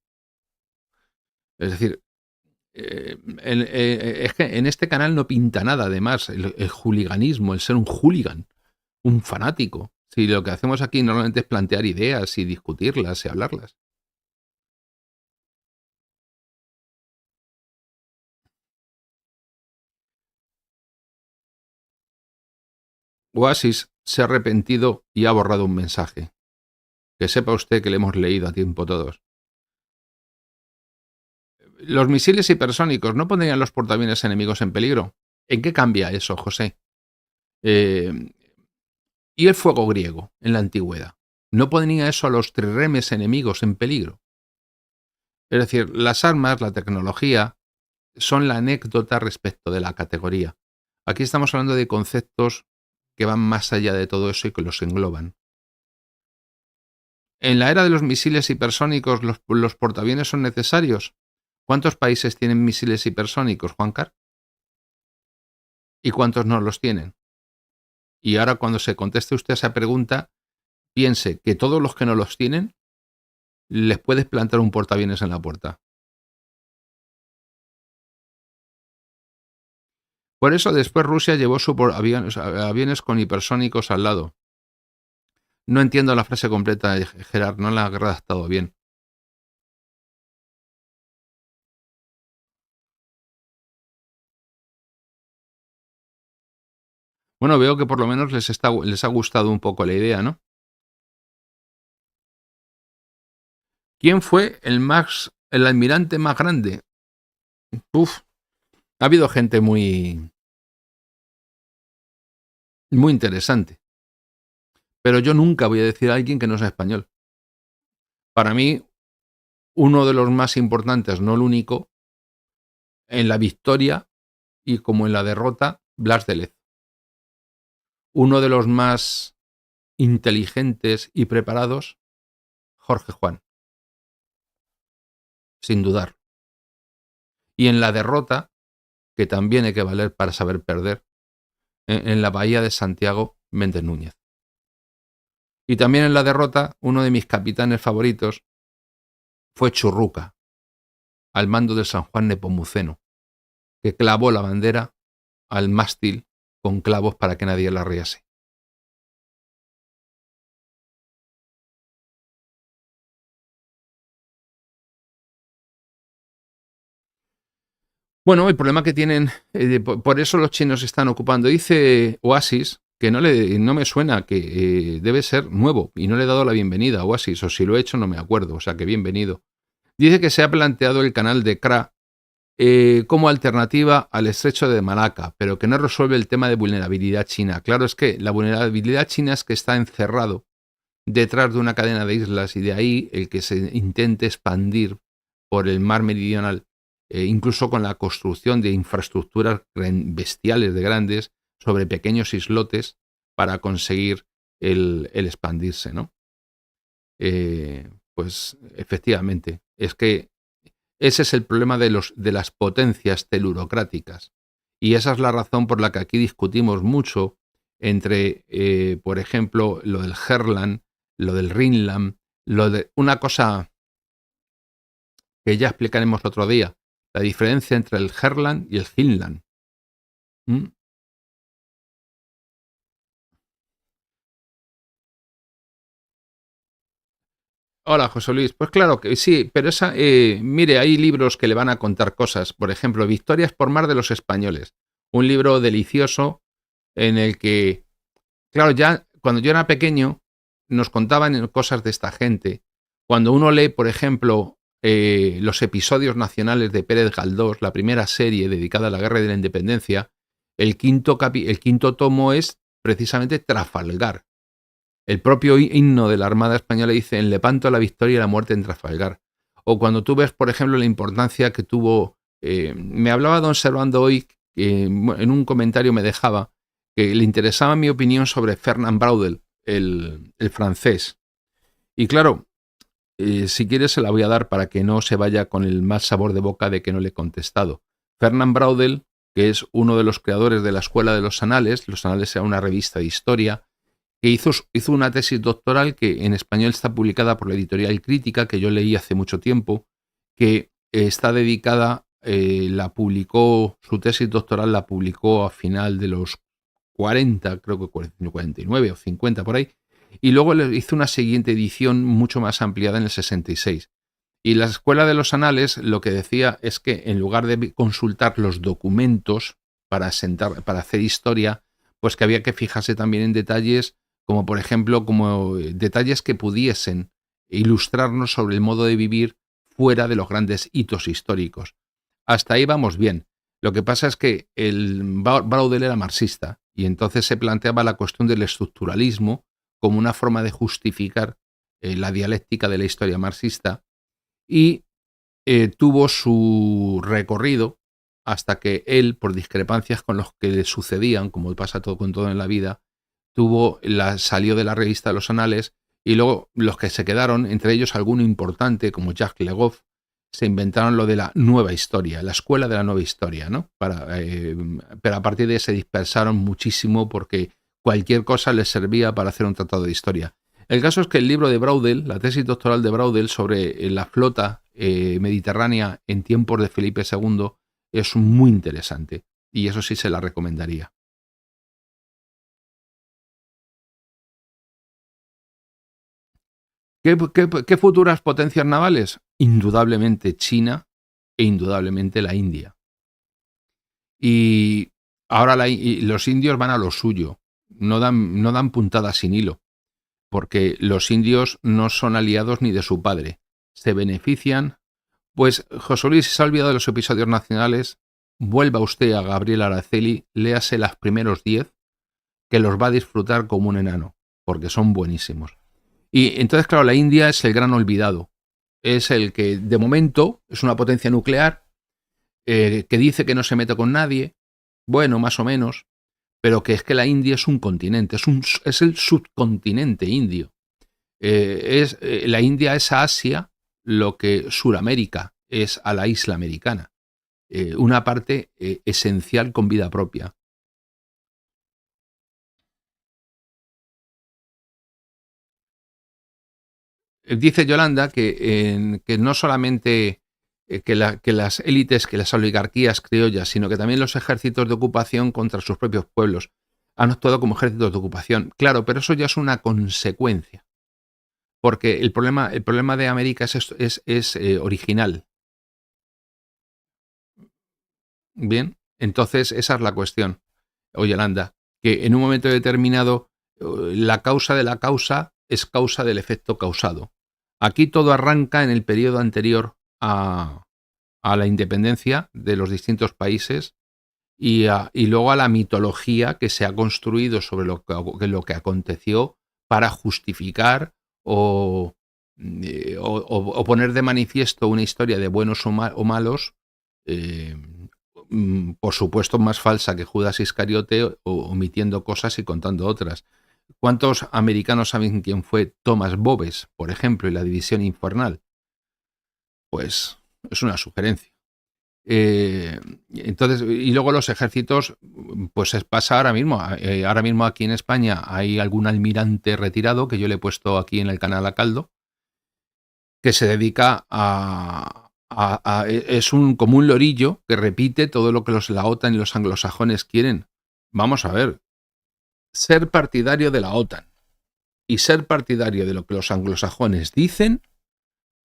Es decir, es que en este canal no pinta nada, además, el hooliganismo, el ser un hooligan, un fanático. Si lo que hacemos aquí normalmente es plantear ideas y discutirlas y hablarlas. Oasis se ha arrepentido y ha borrado un mensaje. que sepa usted que le hemos leído a tiempo todos. Los misiles hipersónicos no pondrían los portaaviones enemigos en peligro. ¿En qué cambia eso, José? ¿Y el fuego griego en la antigüedad? ¿No ponía eso a los trirremes enemigos en peligro? Es decir, las armas, la tecnología, son la anécdota respecto de la categoría. Aquí estamos hablando de conceptos que van más allá de todo eso y que los engloban. En la era de los misiles hipersónicos, ¿los portaaviones son necesarios? ¿Cuántos países tienen misiles hipersónicos, Juancar? ¿Y cuántos no los tienen? Y ahora cuando se conteste usted esa pregunta, piense que todos los que no los tienen, les puedes plantar un portaaviones en la puerta. Por eso después Rusia llevó sus aviones con hipersónicos al lado. No entiendo la frase completa, Gerard, no la he redactado bien. Bueno, veo que por lo menos les ha gustado un poco la idea, ¿no? ¿Quién fue el almirante más grande? Uf, ha habido gente muy interesante. Pero yo nunca voy a decir a alguien que no sea español. Para mí, uno de los más importantes, no el único, en la victoria y como en la derrota, Blas de Lezo. Uno de los más inteligentes y preparados, Jorge Juan. Sin dudar. Y en la derrota, que también hay que valer para saber perder, en la bahía de Santiago, Méndez Núñez. Y también en la derrota, uno de mis capitanes favoritos fue Churruca, al mando del San Juan Nepomuceno, que clavó la bandera al mástil con clavos para que nadie la riase. Bueno, el problema que tienen, por eso los chinos están ocupando, dice Oasis, que no me suena, que debe ser nuevo, y no le he dado la bienvenida a Oasis, o si lo he hecho no me acuerdo, o sea que bienvenido. Dice que se ha planteado el canal de Kra como alternativa al estrecho de Malaca, pero que no resuelve el tema de vulnerabilidad china. Claro, es que la vulnerabilidad china es que está encerrado detrás de una cadena de islas y de ahí el que se intente expandir por el mar meridional, incluso con la construcción de infraestructuras bestiales de grandes sobre pequeños islotes para conseguir el expandirse, ¿no? Pues efectivamente, es que ese es el problema de las potencias telurocráticas. Y esa es la razón por la que aquí discutimos mucho entre, por ejemplo, lo del Herland, lo del Rhineland, lo de una cosa que ya explicaremos otro día, la diferencia entre el Herland y el Hinland. ¿Mm? Hola, José Luis. Pues claro que sí, pero mire, hay libros que le van a contar cosas. Por ejemplo, Victorias por mar de los españoles. Un libro delicioso en el que, claro, ya cuando yo era pequeño nos contaban cosas de esta gente. Cuando uno lee, por ejemplo, los episodios nacionales de Pérez Galdós, la primera serie dedicada a la Guerra de la Independencia, el quinto tomo es precisamente Trafalgar. El propio himno de la Armada Española dice en Lepanto la victoria y la muerte en Trafalgar. O cuando tú ves, por ejemplo, la importancia que tuvo, me hablaba don Servando hoy, en un comentario me dejaba, que le interesaba mi opinión sobre Fernand Braudel, el francés. Y claro, si quieres se la voy a dar para que no se vaya con el mal sabor de boca de que no le he contestado. Fernand Braudel, que es uno de los creadores de la Escuela de los Anales era una revista de historia, que hizo una tesis doctoral que en español está publicada por la editorial Crítica, que yo leí hace mucho tiempo, que está dedicada, su tesis doctoral la publicó a final de los 40, creo que 49 o 50 por ahí, y luego le hizo una siguiente edición mucho más ampliada en el 66. Y la Escuela de los Anales lo que decía es que en lugar de consultar los documentos para hacer historia, pues que había que fijarse también en detalles como por ejemplo como detalles que pudiesen ilustrarnos sobre el modo de vivir fuera de los grandes hitos históricos. Hasta ahí vamos bien. Lo que pasa es que Braudel era marxista y entonces se planteaba la cuestión del estructuralismo como una forma de justificar la dialéctica de la historia marxista y tuvo su recorrido hasta que él, por discrepancias con los que le sucedían, como pasa todo con todo en la vida, salió de la revista de los Anales y luego los que se quedaron, entre ellos alguno importante como Jacques Legoff, se inventaron lo de la nueva historia, la escuela de la nueva historia, ¿no? Pero a partir de ahí se dispersaron muchísimo porque cualquier cosa les servía para hacer un tratado de historia. El caso es que el libro de Braudel, la tesis doctoral de Braudel sobre la flota mediterránea en tiempos de Felipe II, es muy interesante y eso sí se la recomendaría. ¿Qué futuras potencias navales? Indudablemente China e indudablemente la India. Y ahora los indios van a lo suyo, no dan puntadas sin hilo, porque los indios no son aliados ni de su padre, se benefician. Pues José Luis, se ha olvidado de los episodios nacionales, vuelva usted a Gabriel Araceli, léase los primeros 10, que los va a disfrutar como un enano, porque son buenísimos. Y entonces, claro, la India es el gran olvidado. Es el que, de momento, es una potencia nuclear, que dice que no se mete con nadie, bueno, más o menos, pero que es que la India es un continente, es el subcontinente indio. La India es a Asia lo que Suramérica es a la isla americana. Una parte esencial con vida propia. Dice Yolanda que no solamente que las élites, que las oligarquías criollas, sino que también los ejércitos de ocupación contra sus propios pueblos han actuado como ejércitos de ocupación. Claro, pero eso ya es una consecuencia, porque el problema de América es original. Bien, entonces esa es la cuestión, Yolanda, que en un momento determinado la causa de la causa es causa del efecto causado. Aquí todo arranca en el periodo anterior a la independencia de los distintos países y luego a la mitología que se ha construido sobre lo que aconteció para justificar o poner de manifiesto una historia de buenos o malos, por supuesto más falsa que Judas Iscariote, omitiendo cosas y contando otras. ¿Cuántos americanos saben quién fue Thomas Boves, por ejemplo, y la división infernal? Pues es una sugerencia. Entonces, y luego los ejércitos, pues pasa ahora mismo. Ahora mismo aquí en España hay algún almirante retirado que yo le he puesto aquí en el canal a caldo, que se dedica es como un lorillo que repite todo lo que la OTAN y los anglosajones quieren. Vamos a ver, ser partidario de la OTAN y ser partidario de lo que los anglosajones dicen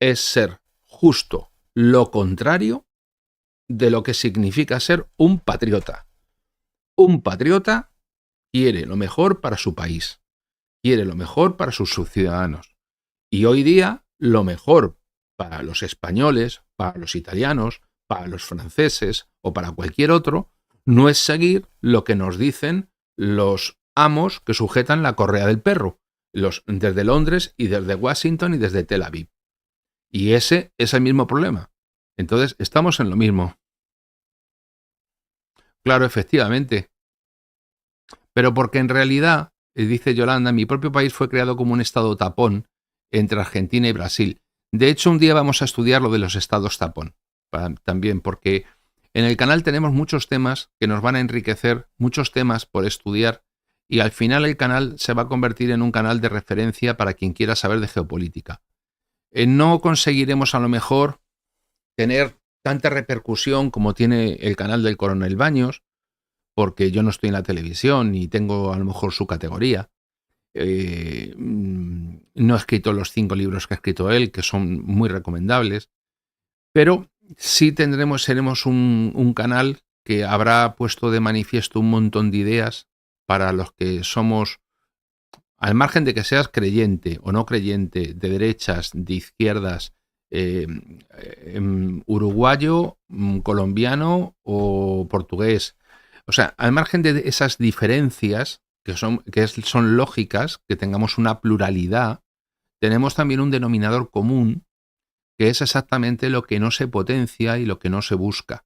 es ser justo lo contrario de lo que significa ser un patriota. Un patriota quiere lo mejor para su país, quiere lo mejor para sus ciudadanos. Y hoy día lo mejor para los españoles, para los italianos, para los franceses o para cualquier otro, no es seguir lo que nos dicen los amos que sujetan la correa del perro, desde Londres y desde Washington y desde Tel Aviv. Y ese es el mismo problema. Entonces, estamos en lo mismo. Claro, efectivamente. Pero porque en realidad, dice Yolanda, mi propio país fue creado como un estado tapón entre Argentina y Brasil. De hecho, un día vamos a estudiar lo de los estados tapón, también, porque en el canal tenemos muchos temas que nos van a enriquecer, muchos temas por estudiar, y al final el canal se va a convertir en un canal de referencia para quien quiera saber de geopolítica. No conseguiremos a lo mejor tener tanta repercusión como tiene el canal del Coronel Baños, porque yo no estoy en la televisión ni tengo a lo mejor su categoría. No he escrito los 5 libros que ha escrito él, que son muy recomendables, pero sí seremos un canal que habrá puesto de manifiesto un montón de ideas para los que somos al margen de que seas creyente o no creyente, de derechas, de izquierdas, uruguayo, colombiano o portugués. O sea, al margen de esas diferencias que son lógicas, que tengamos una pluralidad, tenemos también un denominador común que es exactamente lo que no se potencia y lo que no se busca.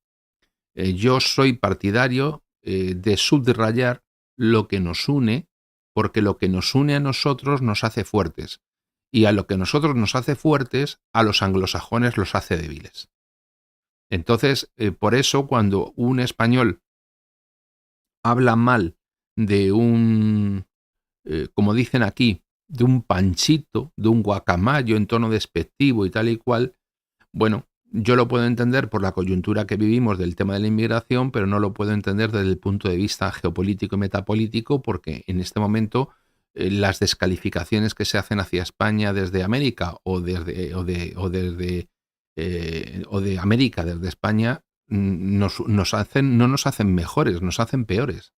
Yo soy partidario de subrayar lo que nos une, porque lo que nos une a nosotros nos hace fuertes. Y a lo que nosotros nos hace fuertes, a los anglosajones los hace débiles. Entonces, por eso, cuando un español habla mal de un, como dicen aquí, de un panchito, de un guacamayo en tono despectivo y tal y cual, bueno, yo lo puedo entender por la coyuntura que vivimos del tema de la inmigración, pero no lo puedo entender desde el punto de vista geopolítico y metapolítico, porque en este momento las descalificaciones que se hacen hacia España desde América o de América desde España no nos hacen mejores, nos hacen peores.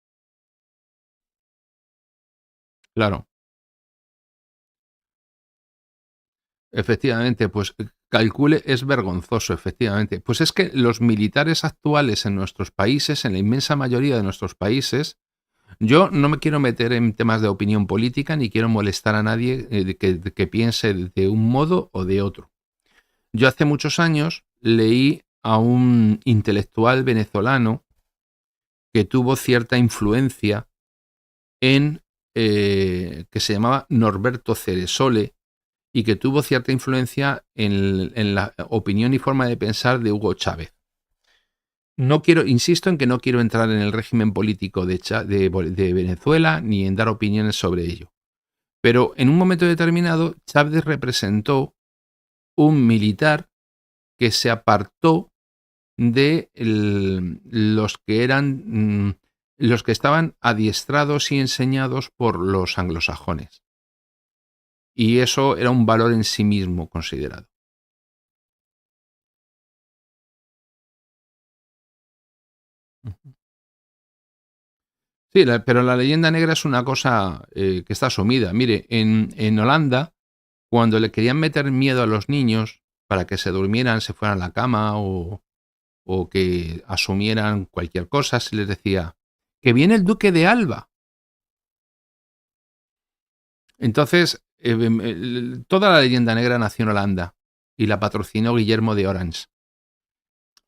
Claro. Efectivamente, pues calcule, es vergonzoso, efectivamente. Pues es que los militares actuales en nuestros países, en la inmensa mayoría de nuestros países, yo no me quiero meter en temas de opinión política ni quiero molestar a nadie que piense de un modo o de otro. Yo hace muchos años leí a un intelectual venezolano que tuvo cierta influencia que se llamaba Norberto Ceresole, y que tuvo cierta influencia en la opinión y forma de pensar de Hugo Chávez. No quiero, insisto en que no quiero entrar en el régimen político de Venezuela ni en dar opiniones sobre ello. Pero en un momento determinado, Chávez representó un militar que se apartó de los que estaban adiestrados y enseñados por los anglosajones. Y eso era un valor en sí mismo considerado. Sí, pero la leyenda negra es una cosa que está asumida. Mire, en Holanda, cuando le querían meter miedo a los niños para que se durmieran, se fueran a la cama o que asumieran cualquier cosa, se les decía que viene el duque de Alba. Entonces, toda la leyenda negra nació en Holanda y la patrocinó Guillermo de Orange.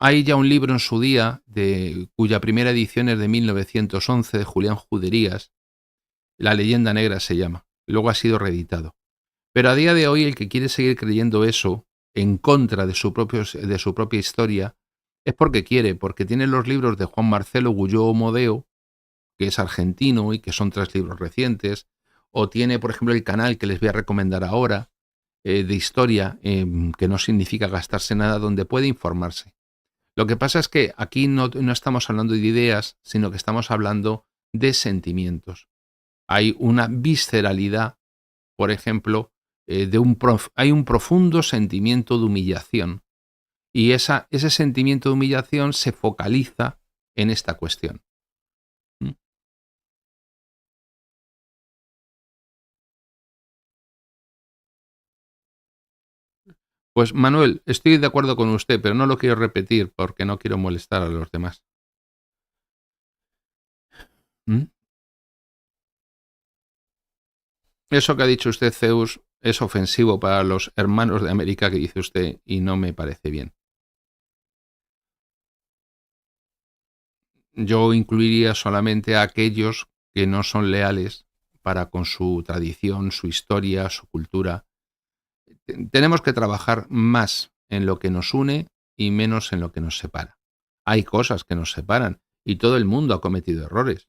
Hay ya un libro en su día, cuya primera edición es de 1911, de Julián Juderías. La leyenda negra se llama. Luego ha sido reeditado. Pero a día de hoy el que quiere seguir creyendo eso, en contra de su propia historia, es porque quiere, porque tiene los libros de Juan Marcelo Guyó Modeo, que es argentino y que son 3 libros recientes, o tiene, por ejemplo, el canal que les voy a recomendar ahora, de historia, que no significa gastarse nada, donde puede informarse. Lo que pasa es que aquí no estamos hablando de ideas, sino que estamos hablando de sentimientos. Hay una visceralidad, por ejemplo, hay un profundo sentimiento de humillación. Y ese sentimiento de humillación se focaliza en esta cuestión. ¿Mm? Pues Manuel, estoy de acuerdo con usted, pero no lo quiero repetir porque no quiero molestar a los demás. ¿Mm? Eso que ha dicho usted, Zeus, es ofensivo para los hermanos de América que dice usted y no me parece bien. Yo incluiría solamente a aquellos que no son leales para con su tradición, su historia, su cultura. Tenemos que trabajar más en lo que nos une y menos en lo que nos separa. Hay cosas que nos separan y todo el mundo ha cometido errores.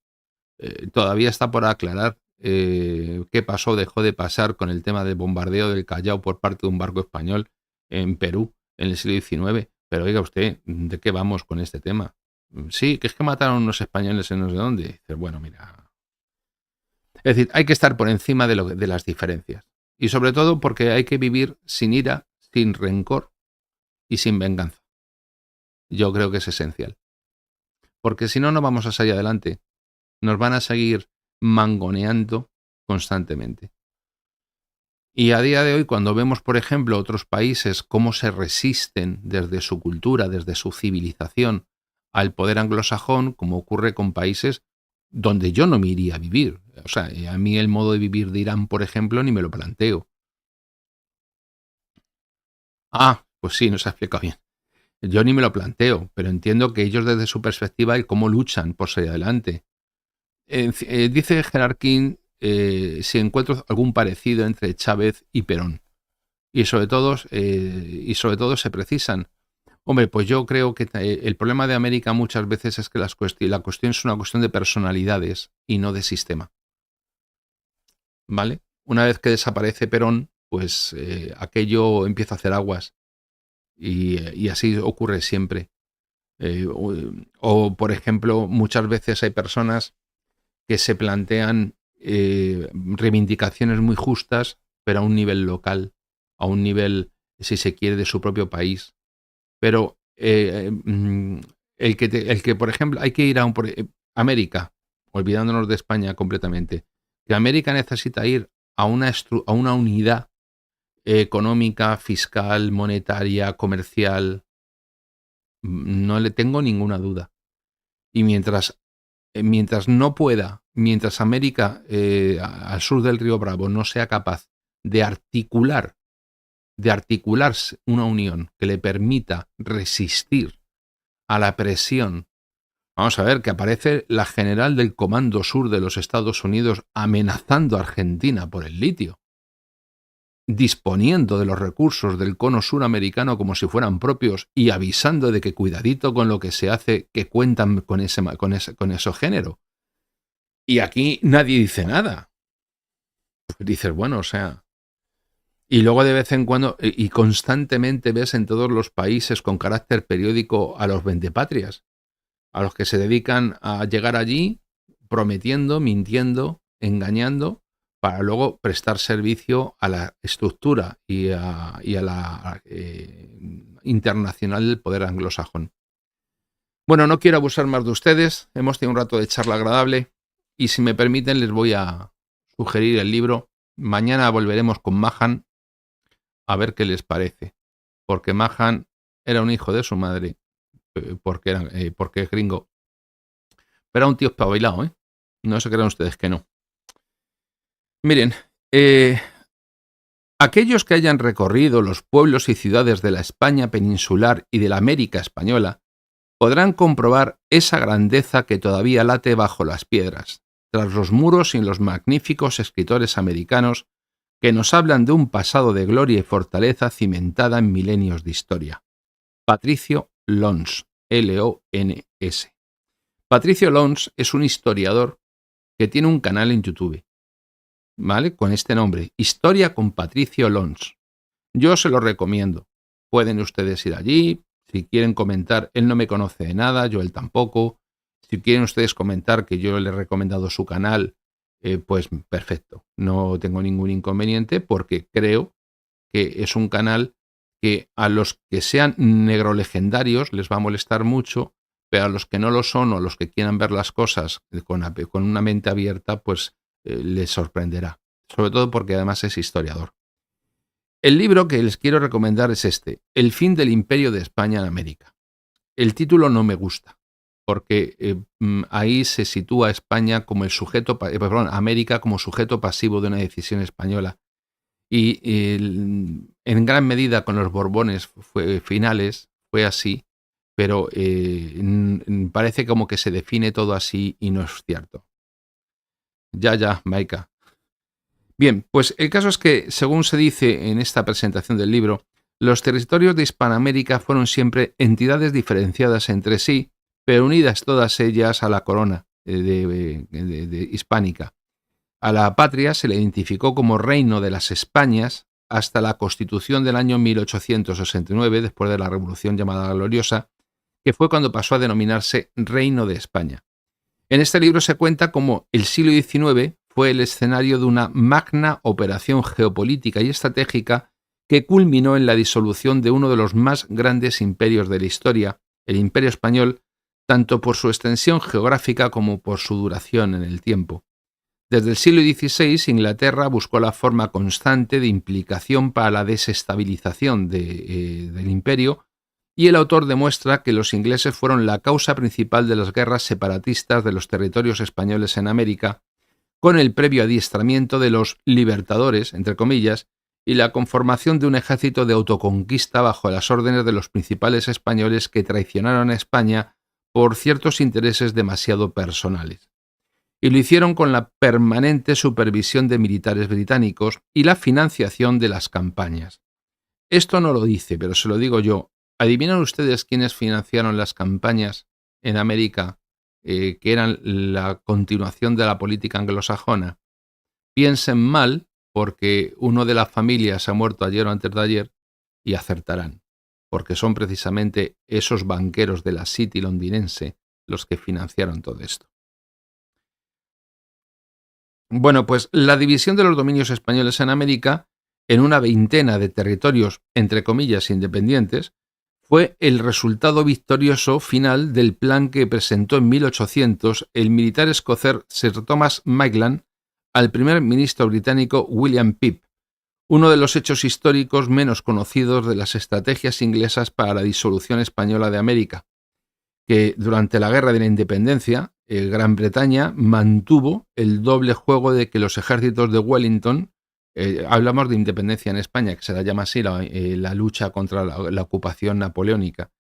Todavía está por aclarar qué pasó, dejó de pasar con el tema del bombardeo del Callao por parte de un barco español en Perú en el siglo XIX. Pero oiga usted, ¿de qué vamos con este tema? Sí, que es que mataron unos españoles en no sé dónde. Dices, bueno, mira. Es decir, hay que estar por encima de las diferencias. Y sobre todo porque hay que vivir sin ira, sin rencor y sin venganza. Yo creo que es esencial. Porque si no, no vamos a salir adelante. Nos van a seguir mangoneando constantemente. Y a día de hoy, cuando vemos, por ejemplo, otros países cómo se resisten desde su cultura, desde su civilización, al poder anglosajón, como ocurre con países donde yo no me iría a vivir. O sea, a mí el modo de vivir de Irán, por ejemplo, ni me lo planteo. Ah, pues sí, no se ha explicado bien. Yo ni me lo planteo, pero entiendo que ellos desde su perspectiva y cómo luchan por salir adelante. Dice Gerard King si encuentro algún parecido entre Chávez y Perón. Y sobre todo se precisan. Hombre, pues yo creo que el problema de América muchas veces es que la cuestión es una cuestión de personalidades y no de sistema. ¿Vale? Una vez que desaparece Perón, pues aquello empieza a hacer aguas. Y así ocurre siempre. Por ejemplo, muchas veces hay personas que se plantean reivindicaciones muy justas, pero a un nivel local, a un nivel, si se quiere, de su propio país. Pero el que, por ejemplo, hay que ir a América, olvidándonos de España completamente, que América necesita ir a una unidad económica, fiscal, monetaria, comercial, no le tengo ninguna duda. Y mientras no pueda, mientras América al sur del río Bravo no sea capaz de articular una unión que le permita resistir a la presión. Vamos a ver que aparece la general del Comando Sur de los Estados Unidos amenazando a Argentina por el litio, disponiendo de los recursos del cono suramericano como si fueran propios y avisando de que cuidadito con lo que se hace, que cuentan con ese género. Y aquí nadie dice nada. Dices, bueno, o sea... Y luego de vez en cuando, y constantemente ves en todos los países con carácter periódico a los vendepatrias, a los que se dedican a llegar allí prometiendo, mintiendo, engañando, para luego prestar servicio a la estructura y a la internacional del poder anglosajón. Bueno, no quiero abusar más de ustedes, hemos tenido un rato de charla agradable y si me permiten les voy a sugerir el libro. Mañana volveremos con Mahan a ver qué les parece, porque Mahan era un hijo de su madre, porque es gringo, pero era un tío espabilado, ¿eh? No se crean ustedes que no. Miren, aquellos que hayan recorrido los pueblos y ciudades de la España peninsular y de la América española podrán comprobar esa grandeza que todavía late bajo las piedras, tras los muros y los magníficos escritores americanos que nos hablan de un pasado de gloria y fortaleza cimentada en milenios de historia. Patricio Lons, L-O-N-S. Patricio Lons es un historiador que tiene un canal en YouTube, ¿vale? Con este nombre, Historia con Patricio Lons. Yo se lo recomiendo. Pueden ustedes ir allí, si quieren comentar, él no me conoce de nada, yo él tampoco. Si quieren ustedes comentar que yo le he recomendado su canal, pues perfecto, no tengo ningún inconveniente porque creo que es un canal que a los que sean negrolegendarios les va a molestar mucho, pero a los que no lo son o a los que quieran ver las cosas con una mente abierta, pues les sorprenderá, sobre todo porque además es historiador. El libro que les quiero recomendar es este, El fin del Imperio de España en América. El título no me gusta, porque ahí se sitúa España como América como sujeto pasivo de una decisión española. Y en gran medida con los Borbones finales fue así, pero parece como que se define todo así y no es cierto. Ya, Maika. Bien, pues el caso es que, según se dice en esta presentación del libro, los territorios de Hispanoamérica fueron siempre entidades diferenciadas entre sí, pero unidas todas ellas a la corona hispánica. A la patria se le identificó como Reino de las Españas hasta la Constitución del año 1869, después de la Revolución llamada Gloriosa, que fue cuando pasó a denominarse Reino de España. En este libro se cuenta cómo el siglo XIX fue el escenario de una magna operación geopolítica y estratégica que culminó en la disolución de uno de los más grandes imperios de la historia, el Imperio Español, tanto por su extensión geográfica como por su duración en el tiempo. Desde el siglo XVI, Inglaterra buscó la forma constante de implicación para la desestabilización del imperio, y el autor demuestra que los ingleses fueron la causa principal de las guerras separatistas de los territorios españoles en América, con el previo adiestramiento de los libertadores, entre comillas, y la conformación de un ejército de autoconquista bajo las órdenes de los principales españoles que traicionaron a España por ciertos intereses demasiado personales. Y lo hicieron con la permanente supervisión de militares británicos y la financiación de las campañas. Esto no lo dice, pero se lo digo yo. ¿Adivinan ustedes quiénes financiaron las campañas en América que eran la continuación de la política anglosajona? Piensen mal, porque uno de las familias ha muerto ayer o antes de ayer, y acertarán, porque son precisamente esos banqueros de la City londinense los que financiaron todo esto. Bueno, pues la división de los dominios españoles en América en una veintena de territorios, entre comillas, independientes, fue el resultado victorioso final del plan que presentó en 1800 el militar escocés Sir Thomas Maitland al primer ministro británico William Pitt, uno de los hechos históricos menos conocidos de las estrategias inglesas para la disolución española de América, que durante la Guerra de la Independencia, Gran Bretaña mantuvo el doble juego de que los ejércitos de Wellington, hablamos de independencia en España, que se la llama así la lucha contra la ocupación napoleónica,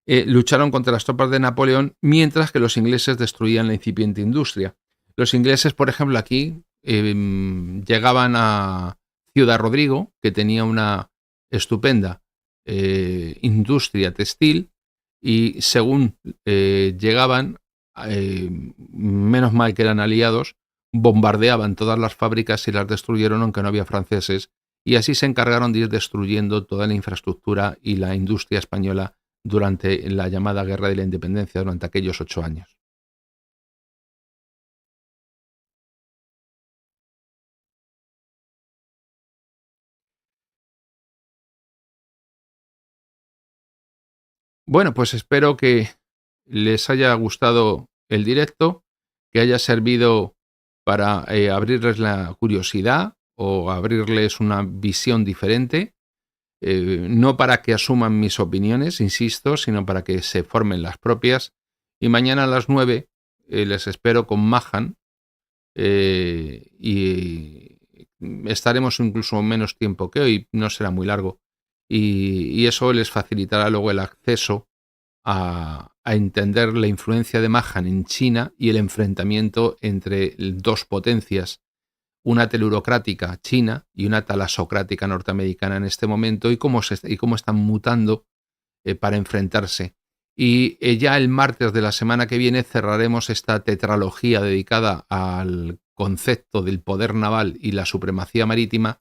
lucharon contra las tropas de Napoleón mientras que los ingleses destruían la incipiente industria. Los ingleses, por ejemplo, aquí llegaban a Ciudad Rodrigo, que tenía una estupenda industria textil, y según llegaban, menos mal que eran aliados, bombardeaban todas las fábricas y las destruyeron, aunque no había franceses, y así se encargaron de ir destruyendo toda la infraestructura y la industria española durante la llamada Guerra de la Independencia, durante aquellos 8 años. Bueno, pues espero que les haya gustado el directo, que haya servido para abrirles la curiosidad o abrirles una visión diferente, no para que asuman mis opiniones, insisto, sino para que se formen las propias. Y mañana a las 9 les espero con Mahan y estaremos incluso menos tiempo que hoy, no será muy largo. Y eso les facilitará luego el acceso a entender la influencia de Mahan en China y el enfrentamiento entre dos potencias, una telurocrática china y una talasocrática norteamericana en este momento, y cómo están mutando para enfrentarse. Y ya el martes de la semana que viene cerraremos esta tetralogía dedicada al concepto del poder naval y la supremacía marítima,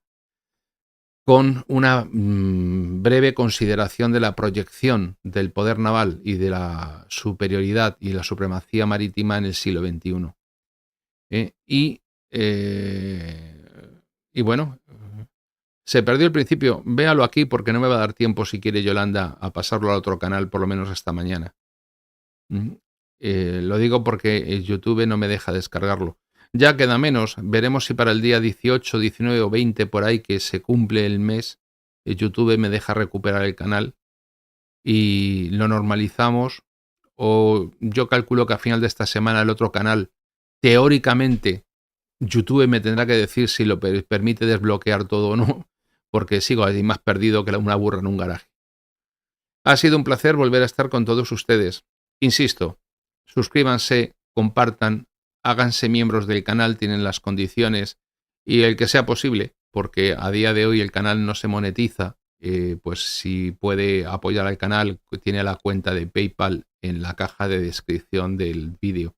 con una breve consideración de la proyección del poder naval y de la superioridad y la supremacía marítima en el siglo XXI. Y bueno, se perdió el principio. Véalo aquí porque no me va a dar tiempo, si quiere Yolanda, a pasarlo al otro canal por lo menos hasta mañana. Lo digo porque YouTube no me deja descargarlo. Ya queda menos, veremos si para el día 18, 19 o 20 por ahí que se cumple el mes, YouTube me deja recuperar el canal y lo normalizamos, o yo calculo que a final de esta semana el otro canal, teóricamente, YouTube me tendrá que decir si lo permite desbloquear todo o no, porque sigo ahí más perdido que una burra en un garaje. Ha sido un placer volver a estar con todos ustedes. Insisto, suscríbanse, compartan, háganse miembros del canal, tienen las condiciones, y el que sea posible, porque a día de hoy el canal no se monetiza, pues si puede apoyar al canal, tiene la cuenta de PayPal en la caja de descripción del vídeo.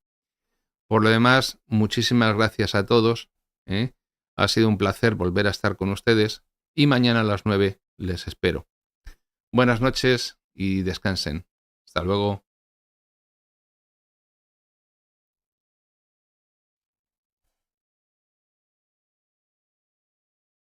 Por lo demás, muchísimas gracias a todos. Ha sido un placer volver a estar con ustedes, y mañana a las 9 les espero. Buenas noches y descansen. Hasta luego.